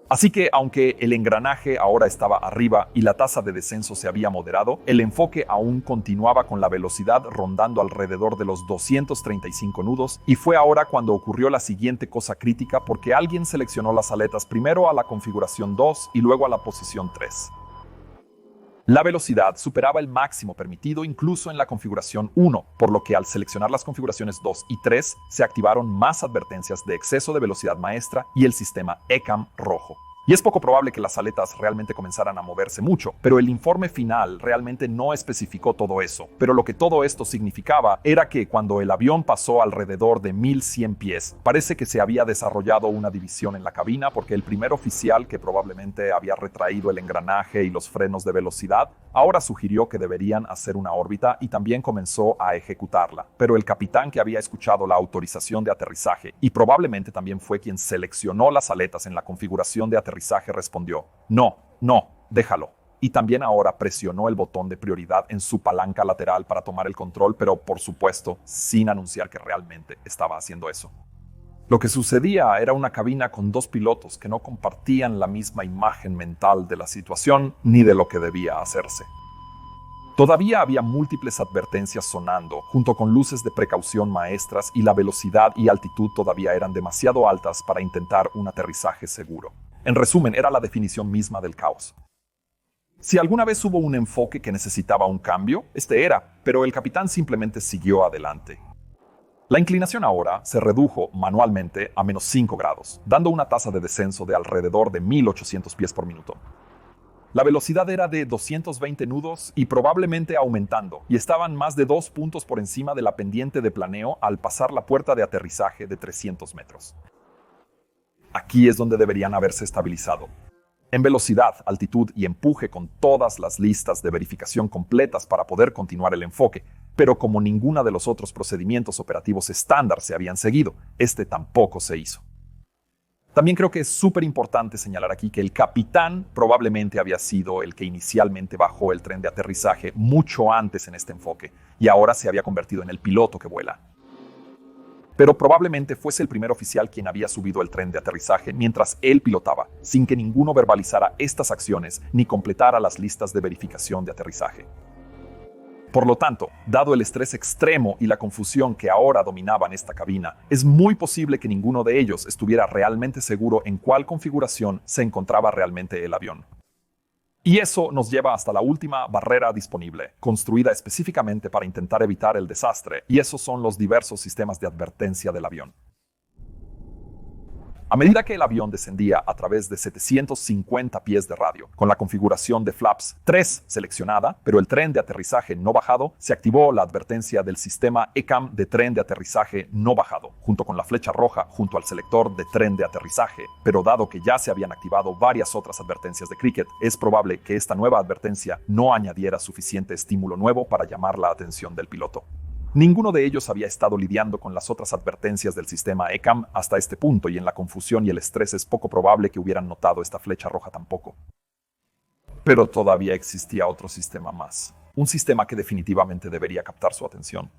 Así que, aunque el engranaje ahora estaba arriba y la tasa de descenso se había moderado, el enfoque aún continuaba con la velocidad rondando alrededor de los 235 nudos, y fue ahora cuando ocurrió la siguiente cosa crítica porque alguien seleccionó las aletas primero a la configuración 2 y luego a la posición 3. La velocidad superaba el máximo permitido incluso en la configuración 1, por lo que al seleccionar las configuraciones 2 y 3 se activaron más advertencias de exceso de velocidad maestra y el sistema ECAM rojo. Y es poco probable que las aletas realmente comenzaran a moverse mucho, pero el informe final realmente no especificó todo eso. Pero lo que todo esto significaba era que cuando el avión pasó alrededor de 1100 pies, parece que se había desarrollado una división en la cabina porque el primer oficial, que probablemente había retraído el engranaje y los frenos de velocidad, ahora sugirió que deberían hacer una órbita y también comenzó a ejecutarla. Pero el capitán, que había escuchado la autorización de aterrizaje y probablemente también fue quien seleccionó las aletas en la configuración de aterrizaje, respondió: no, déjalo. Y también ahora presionó el botón de prioridad en su palanca lateral para tomar el control, pero por supuesto sin anunciar que realmente estaba haciendo eso. Lo que sucedía era una cabina con dos pilotos que no compartían la misma imagen mental de la situación ni de lo que debía hacerse. Todavía había múltiples advertencias sonando, junto con luces de precaución maestras, y la velocidad y altitud todavía eran demasiado altas para intentar un aterrizaje seguro. En resumen, era la definición misma del caos. Si alguna vez hubo un enfoque que necesitaba un cambio, este era, pero el capitán simplemente siguió adelante. La inclinación ahora se redujo manualmente a -5 grados, dando una tasa de descenso de alrededor de 1800 pies por minuto. La velocidad era de 220 nudos y probablemente aumentando, y estaban más de 2 puntos por encima de la pendiente de planeo al pasar la puerta de aterrizaje de 300 metros. Aquí es donde deberían haberse estabilizado. En velocidad, altitud y empuje, con todas las listas de verificación completas para poder continuar el enfoque, pero como ninguno de los otros procedimientos operativos estándar se habían seguido, este tampoco se hizo. También creo que es súper importante señalar aquí que el capitán probablemente había sido el que inicialmente bajó el tren de aterrizaje mucho antes en este enfoque, y ahora se había convertido en el piloto que vuela. Pero probablemente fuese el primer oficial quien había subido el tren de aterrizaje mientras él pilotaba, sin que ninguno verbalizara estas acciones ni completara las listas de verificación de aterrizaje. Por lo tanto, dado el estrés extremo y la confusión que ahora dominaban esta cabina, es muy posible que ninguno de ellos estuviera realmente seguro en cuál configuración se encontraba realmente el avión. Y eso nos lleva hasta la última barrera disponible, construida específicamente para intentar evitar el desastre, y esos son los diversos sistemas de advertencia del avión. A medida que el avión descendía a través de 750 pies de radio, con la configuración de flaps 3 seleccionada, pero el tren de aterrizaje no bajado, se activó la advertencia del sistema ECAM de tren de aterrizaje no bajado, junto con la flecha roja junto al selector de tren de aterrizaje. Pero dado que ya se habían activado varias otras advertencias de Cricket, es probable que esta nueva advertencia no añadiera suficiente estímulo nuevo para llamar la atención del piloto. Ninguno de ellos había estado lidiando con las otras advertencias del sistema ECAM hasta este punto, y en la confusión y el estrés es poco probable que hubieran notado esta flecha roja tampoco. Pero todavía existía otro sistema más, un sistema que definitivamente debería captar su atención.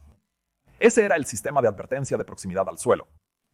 Ese era el sistema de advertencia de proximidad al suelo.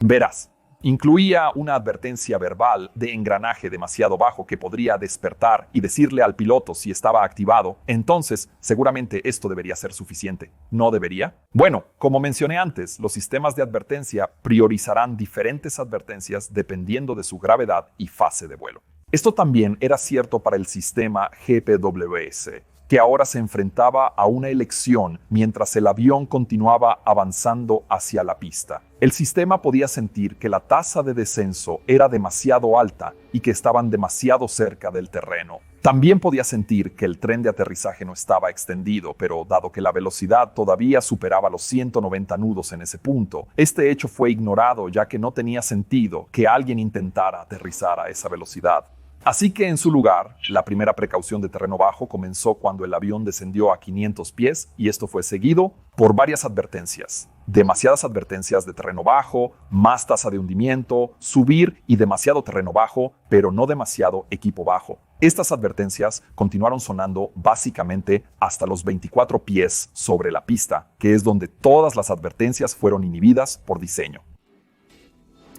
Verás, incluía una advertencia verbal de engranaje demasiado bajo que podría despertar y decirle al piloto si estaba activado. Entonces, seguramente esto debería ser suficiente. ¿No debería? Bueno, como mencioné antes, los sistemas de advertencia priorizarán diferentes advertencias dependiendo de su gravedad y fase de vuelo. Esto también era cierto para el sistema GPWS, que ahora se enfrentaba a una elección mientras el avión continuaba avanzando hacia la pista. El sistema podía sentir que la tasa de descenso era demasiado alta y que estaban demasiado cerca del terreno. También podía sentir que el tren de aterrizaje no estaba extendido, pero dado que la velocidad todavía superaba los 190 nudos en ese punto, este hecho fue ignorado, ya que no tenía sentido que alguien intentara aterrizar a esa velocidad. Así que en su lugar, la primera precaución de terreno bajo comenzó cuando el avión descendió a 500 pies, y esto fue seguido por varias advertencias. demasiadas advertencias de terreno bajo, más tasa de hundimiento, subir y demasiado terreno bajo, pero no demasiado equipo bajo. Estas advertencias continuaron sonando básicamente hasta los 24 pies sobre la pista, que es donde todas las advertencias fueron inhibidas por diseño.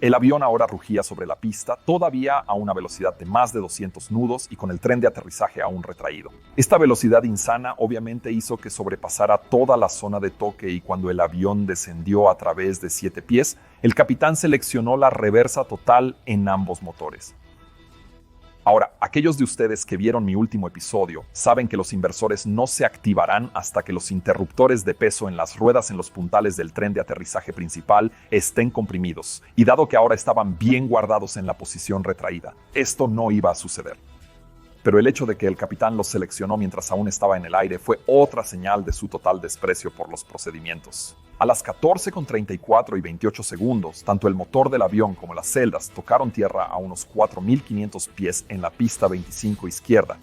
El avión ahora rugía sobre la pista, todavía a una velocidad de más de 200 nudos y con el tren de aterrizaje aún retraído. Esta velocidad insana obviamente hizo que sobrepasara toda la zona de toque y cuando el avión descendió a través de 7 pies, el capitán seleccionó la reversa total en ambos motores. Ahora, aquellos de ustedes que vieron mi último episodio saben que los inversores no se activarán hasta que los interruptores de peso en las ruedas en los puntales del tren de aterrizaje principal estén comprimidos, y dado que ahora estaban bien guardados en la posición retraída, esto no iba a suceder. Pero el hecho de que el capitán los seleccionó mientras aún estaba en el aire fue otra señal de su total desprecio por los procedimientos. A las 14:34 y 28 segundos, tanto el motor del avión como las celdas tocaron tierra a unos 4.500 pies en la pista 25 izquierda.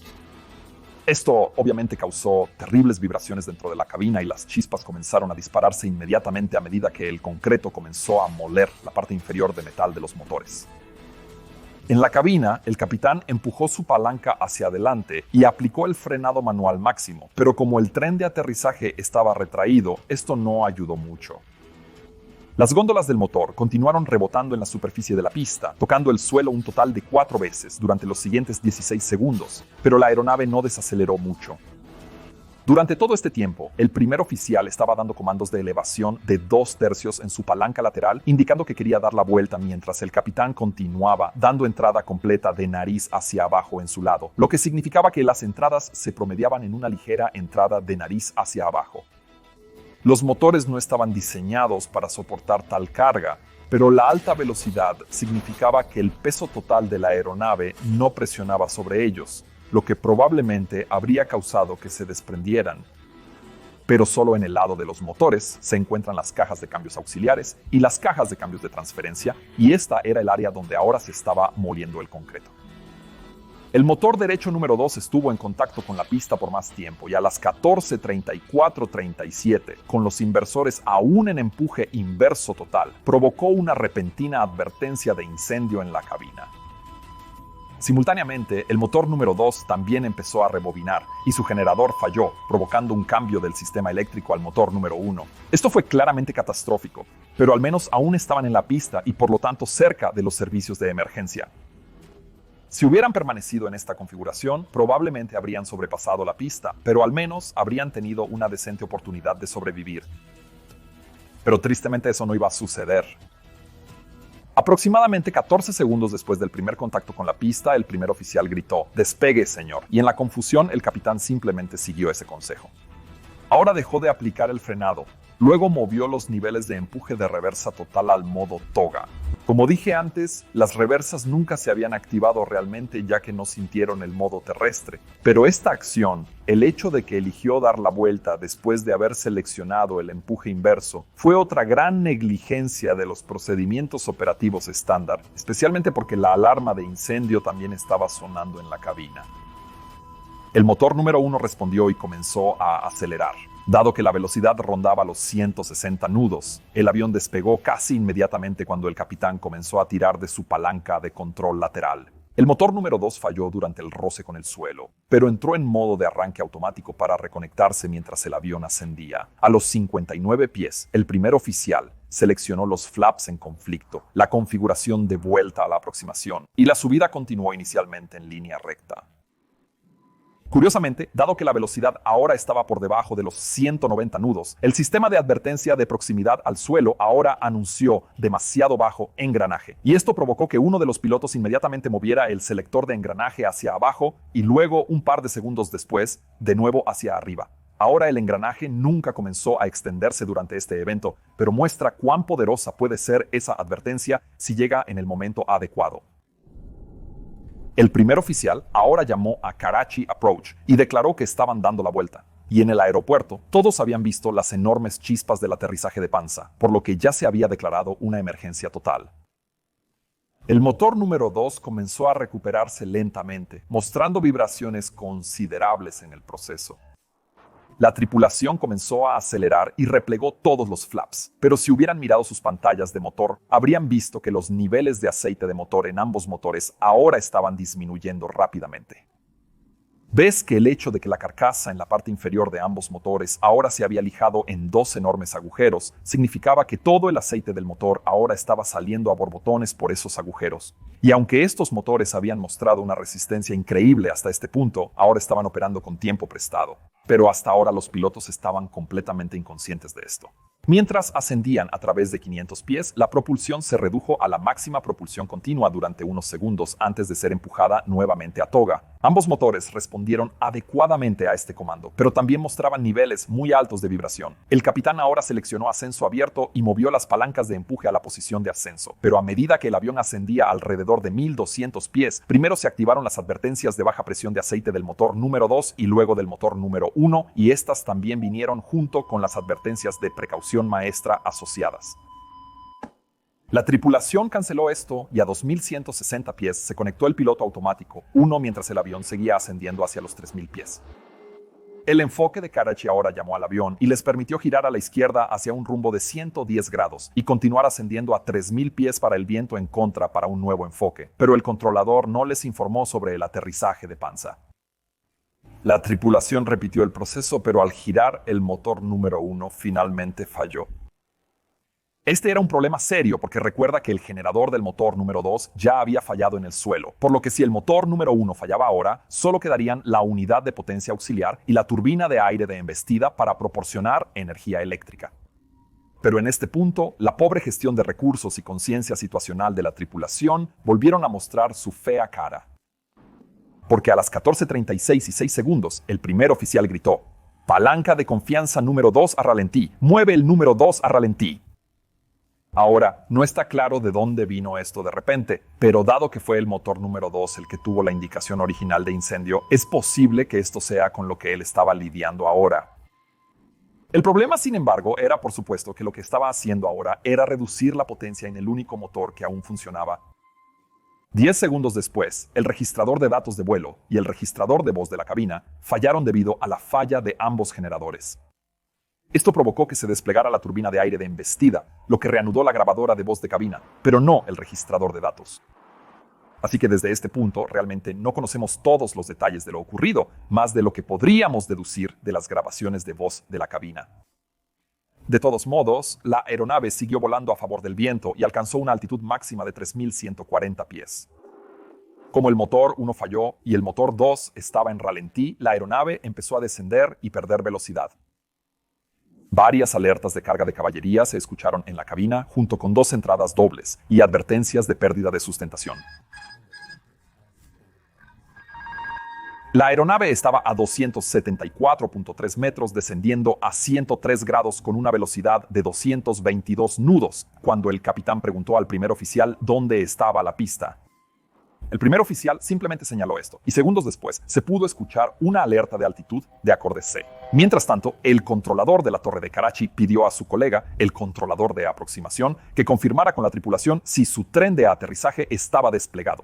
Esto obviamente causó terribles vibraciones dentro de la cabina y las chispas comenzaron a dispararse inmediatamente a medida que el concreto comenzó a moler la parte inferior de metal de los motores. En la cabina, el capitán empujó su palanca hacia adelante y aplicó el frenado manual máximo, pero como el tren de aterrizaje estaba retraído, esto no ayudó mucho. Las góndolas del motor continuaron rebotando en la superficie de la pista, tocando el suelo un total de 4 veces durante los siguientes 16 segundos, pero la aeronave no desaceleró mucho. Durante todo este tiempo, el primer oficial estaba dando comandos de elevación de 2/3 en su palanca lateral, indicando que quería dar la vuelta mientras el capitán continuaba dando entrada completa de nariz hacia abajo en su lado, lo que significaba que las entradas se promediaban en una ligera entrada de nariz hacia abajo. Los motores no estaban diseñados para soportar tal carga, pero la alta velocidad significaba que el peso total de la aeronave no presionaba sobre ellos, lo que probablemente habría causado que se desprendieran. Pero solo en el lado de los motores se encuentran las cajas de cambios auxiliares y las cajas de cambios de transferencia, y esta era el área donde ahora se estaba moliendo el concreto. El motor derecho número 2 estuvo en contacto con la pista por más tiempo y a las 14:34:37, con los inversores aún en empuje inverso total, provocó una repentina advertencia de incendio en la cabina. Simultáneamente, el motor número 2 también empezó a rebobinar y su generador falló, provocando un cambio del sistema eléctrico al motor número 1. Esto fue claramente catastrófico, pero al menos aún estaban en la pista y por lo tanto cerca de los servicios de emergencia. Si hubieran permanecido en esta configuración, probablemente habrían sobrepasado la pista, pero al menos habrían tenido una decente oportunidad de sobrevivir. Pero tristemente eso no iba a suceder. Aproximadamente 14 segundos después del primer contacto con la pista, el primer oficial gritó, «Despegue, señor», y en la confusión el capitán simplemente siguió ese consejo. Ahora dejó de aplicar el frenado, luego movió los niveles de empuje de reversa total al modo toga. Como dije antes, las reversas nunca se habían activado realmente ya que no sintieron el modo terrestre, pero esta acción, el hecho de que eligió dar la vuelta después de haber seleccionado el empuje inverso, fue otra gran negligencia de los procedimientos operativos estándar, especialmente porque la alarma de incendio también estaba sonando en la cabina. El motor número 1 respondió y comenzó a acelerar. Dado que la velocidad rondaba los 160 nudos, el avión despegó casi inmediatamente cuando el capitán comenzó a tirar de su palanca de control lateral. El motor número 2 falló durante el roce con el suelo, pero entró en modo de arranque automático para reconectarse mientras el avión ascendía. A los 59 pies, el primer oficial seleccionó los flaps en conflicto, la configuración de vuelta a la aproximación, y la subida continuó inicialmente en línea recta. Curiosamente, dado que la velocidad ahora estaba por debajo de los 190 nudos, el sistema de advertencia de proximidad al suelo ahora anunció demasiado bajo engranaje. Y esto provocó que uno de los pilotos inmediatamente moviera el selector de engranaje hacia abajo y luego, un par de segundos después, de nuevo hacia arriba. Ahora el engranaje nunca comenzó a extenderse durante este evento, pero muestra cuán poderosa puede ser esa advertencia si llega en el momento adecuado. El primer oficial ahora llamó a Karachi Approach y declaró que estaban dando la vuelta. Y en el aeropuerto, todos habían visto las enormes chispas del aterrizaje de panza, por lo que ya se había declarado una emergencia total. El motor número 2 comenzó a recuperarse lentamente, mostrando vibraciones considerables en el proceso. La tripulación comenzó a acelerar y replegó todos los flaps, pero si hubieran mirado sus pantallas de motor, habrían visto que los niveles de aceite de motor en ambos motores ahora estaban disminuyendo rápidamente. Ves que el hecho de que la carcasa en la parte inferior de ambos motores ahora se había lijado en dos enormes agujeros significaba que todo el aceite del motor ahora estaba saliendo a borbotones por esos agujeros. Y aunque estos motores habían mostrado una resistencia increíble hasta este punto, ahora estaban operando con tiempo prestado. Pero hasta ahora los pilotos estaban completamente inconscientes de esto. Mientras ascendían a través de 500 pies, la propulsión se redujo a la máxima propulsión continua durante unos segundos antes de ser empujada nuevamente a toga. Ambos motores respondieron adecuadamente a este comando, pero también mostraban niveles muy altos de vibración. El capitán ahora seleccionó ascenso abierto y movió las palancas de empuje a la posición de ascenso, pero a medida que el avión ascendía alrededor de 1200 pies, primero se activaron las advertencias de baja presión de aceite del motor número 2 y luego del motor número 1, y estas también vinieron junto con las advertencias de precaución maestra asociadas. La tripulación canceló esto y a 2160 pies se conectó el piloto automático, uno mientras el avión seguía ascendiendo hacia los 3000 pies. El enfoque de Karachi ahora llamó al avión y les permitió girar a la izquierda hacia un rumbo de 110 grados y continuar ascendiendo a 3000 pies para el viento en contra para un nuevo enfoque, pero el controlador no les informó sobre el aterrizaje de panza. La tripulación repitió el proceso, pero al girar el motor número 1 finalmente falló. Este era un problema serio porque recuerda que el generador del motor número 2 ya había fallado en el suelo, por lo que si el motor número 1 fallaba ahora, solo quedarían la unidad de potencia auxiliar y la turbina de aire de embestida para proporcionar energía eléctrica. Pero en este punto, la pobre gestión de recursos y conciencia situacional de la tripulación volvieron a mostrar su fea cara. Porque a las 14:36 y 6 segundos, el primer oficial gritó: «Palanca de confianza número 2 a ralentí, mueve el número 2 a ralentí». Ahora, no está claro de dónde vino esto de repente, pero dado que fue el motor número 2 el que tuvo la indicación original de incendio, es posible que esto sea con lo que él estaba lidiando ahora. El problema, sin embargo, era por supuesto que lo que estaba haciendo ahora era reducir la potencia en el único motor que aún funcionaba. 10 segundos después, el registrador de datos de vuelo y el registrador de voz de la cabina fallaron debido a la falla de ambos generadores. Esto provocó que se desplegara la turbina de aire de embestida, lo que reanudó la grabadora de voz de cabina, pero no el registrador de datos. Así que desde este punto realmente no conocemos todos los detalles de lo ocurrido, más de lo que podríamos deducir de las grabaciones de voz de la cabina. De todos modos, la aeronave siguió volando a favor del viento y alcanzó una altitud máxima de 3140 pies. Como el motor 1 falló y el motor 2 estaba en ralentí, la aeronave empezó a descender y perder velocidad. Varias alertas de carga de caballería se escucharon en la cabina, junto con 2 entradas dobles y advertencias de pérdida de sustentación. La aeronave estaba a 274.3 metros, descendiendo a 103 grados con una velocidad de 222 nudos, cuando el capitán preguntó al primer oficial dónde estaba la pista. El primer oficial simplemente señaló esto, y segundos después se pudo escuchar una alerta de altitud de acorde C. Mientras tanto, el controlador de la torre de Karachi pidió a su colega, el controlador de aproximación, que confirmara con la tripulación si su tren de aterrizaje estaba desplegado.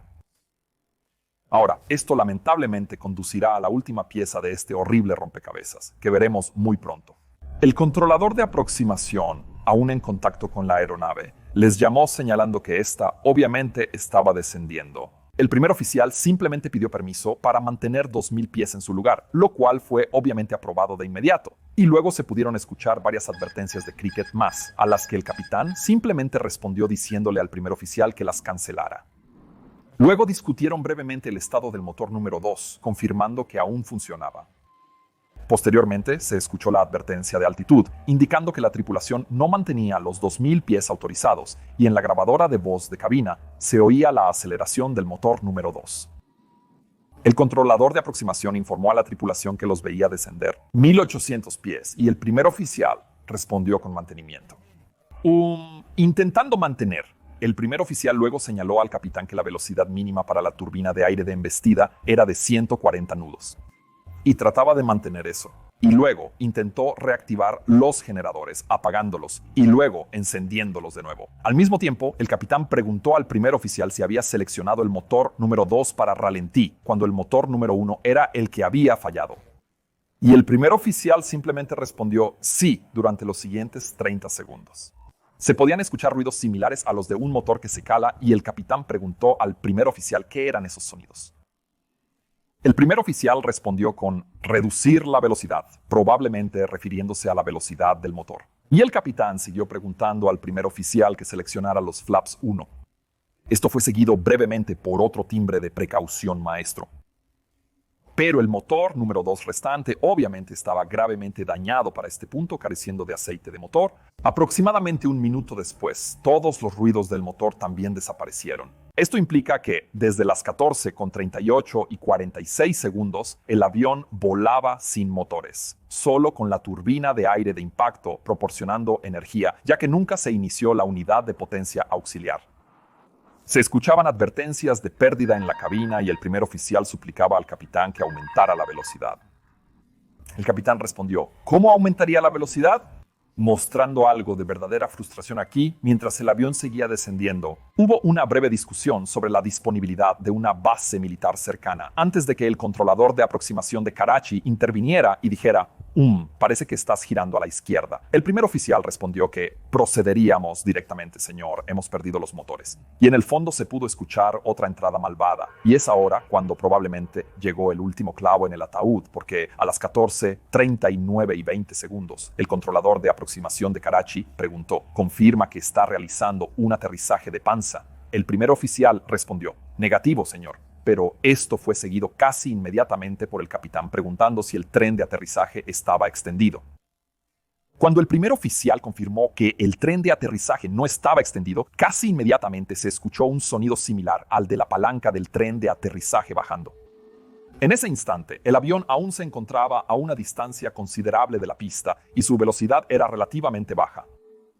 Ahora, esto lamentablemente conducirá a la última pieza de este horrible rompecabezas, que veremos muy pronto. El controlador de aproximación, aún en contacto con la aeronave, les llamó señalando que ésta obviamente estaba descendiendo. El primer oficial simplemente pidió permiso para mantener 2000 pies en su lugar, lo cual fue obviamente aprobado de inmediato. Y luego se pudieron escuchar varias advertencias de cricket más, a las que el capitán simplemente respondió diciéndole al primer oficial que las cancelara. Luego discutieron brevemente el estado del motor número 2, confirmando que aún funcionaba. Posteriormente, se escuchó la advertencia de altitud, indicando que la tripulación no mantenía los 2000 pies autorizados, y en la grabadora de voz de cabina se oía la aceleración del motor número 2. El controlador de aproximación informó a la tripulación que los veía descender 1800 pies, y el primer oficial respondió con mantenimiento. Intentando mantener. El primer oficial luego señaló al capitán que la velocidad mínima para la turbina de aire de embestida era de 140 nudos. Y trataba de mantener eso. Y luego intentó reactivar los generadores, apagándolos, y luego encendiéndolos de nuevo. Al mismo tiempo, el capitán preguntó al primer oficial si había seleccionado el motor número 2 para ralentí, cuando el motor número 1 era el que había fallado. Y el primer oficial simplemente respondió sí durante los siguientes 30 segundos. Se podían escuchar ruidos similares a los de un motor que se cala y el capitán preguntó al primer oficial qué eran esos sonidos. El primer oficial respondió con reducir la velocidad, probablemente refiriéndose a la velocidad del motor. Y el capitán siguió preguntando al primer oficial que seleccionara los flaps 1. Esto fue seguido brevemente por otro timbre de precaución maestro. Pero el motor número 2 restante obviamente estaba gravemente dañado para este punto, careciendo de aceite de motor. Aproximadamente un minuto después, todos los ruidos del motor también desaparecieron. Esto implica que, desde las 14:38 y 46 segundos, el avión volaba sin motores, solo con la turbina de aire de impacto proporcionando energía, ya que nunca se inició la unidad de potencia auxiliar. Se escuchaban advertencias de pérdida en la cabina y el primer oficial suplicaba al capitán que aumentara la velocidad. El capitán respondió, ¿cómo aumentaría la velocidad? Mostrando algo de verdadera frustración aquí, mientras el avión seguía descendiendo, hubo una breve discusión sobre la disponibilidad de una base militar cercana, antes de que el controlador de aproximación de Karachi interviniera y dijera, parece que estás girando a la izquierda. El primer oficial respondió que procederíamos directamente, señor, hemos perdido los motores. Y en el fondo se pudo escuchar otra entrada malvada. Y es ahora cuando probablemente llegó el último clavo en el ataúd, porque a las 14:39 y 20 segundos, el controlador de aproximación de Karachi preguntó, ¿confirma que está realizando un aterrizaje de panza? El primer oficial respondió, negativo, señor. Pero esto fue seguido casi inmediatamente por el capitán preguntando si el tren de aterrizaje estaba extendido. Cuando el primer oficial confirmó que el tren de aterrizaje no estaba extendido, casi inmediatamente se escuchó un sonido similar al de la palanca del tren de aterrizaje bajando. En ese instante, el avión aún se encontraba a una distancia considerable de la pista y su velocidad era relativamente baja.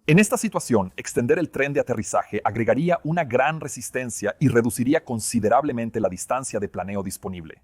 En esta situación, extender el tren de aterrizaje agregaría una gran resistencia y reduciría considerablemente la distancia de planeo disponible.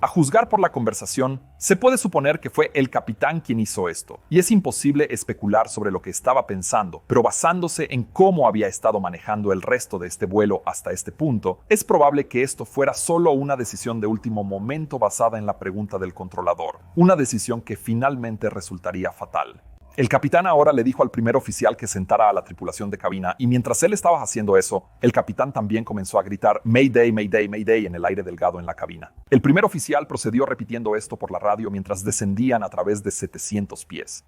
A juzgar por la conversación, se puede suponer que fue el capitán quien hizo esto, y es imposible especular sobre lo que estaba pensando, pero basándose en cómo había estado manejando el resto de este vuelo hasta este punto, es probable que esto fuera solo una decisión de último momento basada en la pregunta del controlador, una decisión que finalmente resultaría fatal. El capitán ahora le dijo al primer oficial que sentara a la tripulación de cabina y mientras él estaba haciendo eso, el capitán también comenzó a gritar Mayday, Mayday, Mayday en el aire delgado en la cabina. El primer oficial procedió repitiendo esto por la radio mientras descendían a través de 700 pies.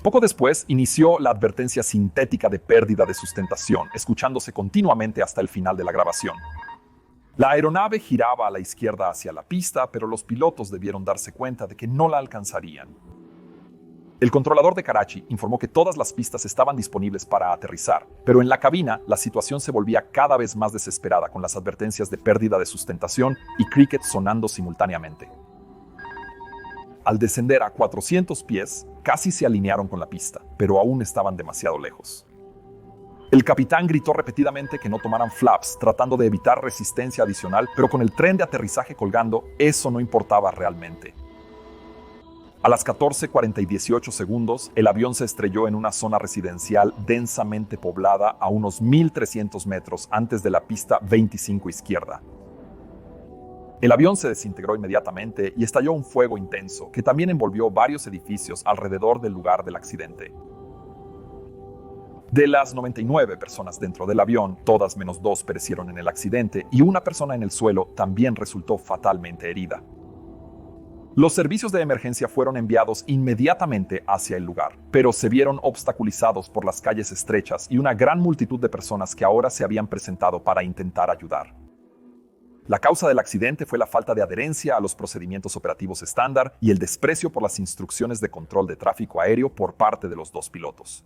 Poco después inició la advertencia sintética de pérdida de sustentación, escuchándose continuamente hasta el final de la grabación. La aeronave giraba a la izquierda hacia la pista, pero los pilotos debieron darse cuenta de que no la alcanzarían. El controlador de Karachi informó que todas las pistas estaban disponibles para aterrizar, pero en la cabina la situación se volvía cada vez más desesperada con las advertencias de pérdida de sustentación y cricket sonando simultáneamente. Al descender a 400 pies, casi se alinearon con la pista, pero aún estaban demasiado lejos. El capitán gritó repetidamente que no tomaran flaps, tratando de evitar resistencia adicional, pero con el tren de aterrizaje colgando, eso no importaba realmente. A las 14:40 y 18 segundos, el avión se estrelló en una zona residencial densamente poblada a unos 1.300 metros antes de la pista 25 izquierda. El avión se desintegró inmediatamente y estalló un fuego intenso que también envolvió varios edificios alrededor del lugar del accidente. De las 99 personas dentro del avión, todas menos 2 perecieron en el accidente y una persona en el suelo también resultó fatalmente herida. Los servicios de emergencia fueron enviados inmediatamente hacia el lugar, pero se vieron obstaculizados por las calles estrechas y una gran multitud de personas que ahora se habían presentado para intentar ayudar. La causa del accidente fue la falta de adherencia a los procedimientos operativos estándar y el desprecio por las instrucciones de control de tráfico aéreo por parte de los dos pilotos.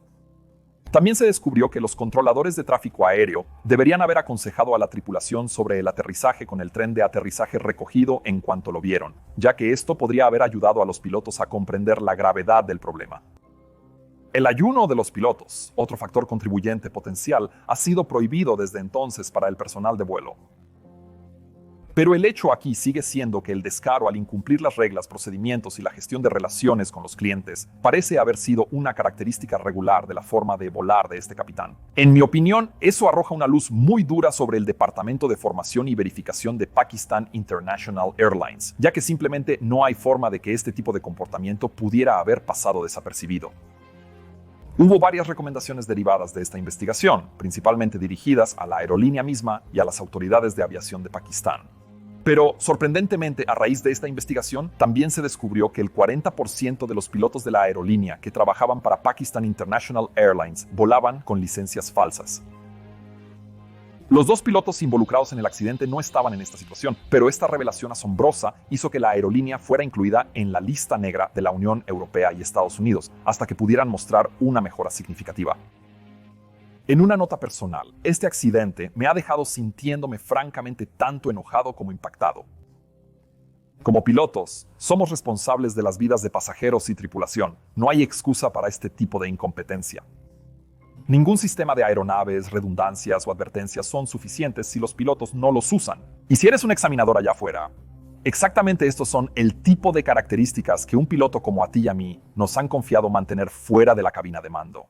También se descubrió que los controladores de tráfico aéreo deberían haber aconsejado a la tripulación sobre el aterrizaje con el tren de aterrizaje recogido en cuanto lo vieron, ya que esto podría haber ayudado a los pilotos a comprender la gravedad del problema. El ayuno de los pilotos, otro factor contribuyente potencial, ha sido prohibido desde entonces para el personal de vuelo. Pero el hecho aquí sigue siendo que el descaro al incumplir las reglas, procedimientos y la gestión de relaciones con los clientes parece haber sido una característica regular de la forma de volar de este capitán. En mi opinión, eso arroja una luz muy dura sobre el Departamento de Formación y Verificación de Pakistan International Airlines, ya que simplemente no hay forma de que este tipo de comportamiento pudiera haber pasado desapercibido. Hubo varias recomendaciones derivadas de esta investigación, principalmente dirigidas a la aerolínea misma y a las autoridades de aviación de Pakistán. Pero, sorprendentemente, a raíz de esta investigación, también se descubrió que el 40% de los pilotos de la aerolínea que trabajaban para Pakistan International Airlines volaban con licencias falsas. Los dos pilotos involucrados en el accidente no estaban en esta situación, pero esta revelación asombrosa hizo que la aerolínea fuera incluida en la lista negra de la Unión Europea y Estados Unidos, hasta que pudieran mostrar una mejora significativa. En una nota personal, este accidente me ha dejado sintiéndome francamente tanto enojado como impactado. Como pilotos, somos responsables de las vidas de pasajeros y tripulación. No hay excusa para este tipo de incompetencia. Ningún sistema de aeronaves, redundancias o advertencias son suficientes si los pilotos no los usan. Y si eres un examinador allá afuera, exactamente estos son el tipo de características que un piloto como a ti y a mí nos han confiado mantener fuera de la cabina de mando.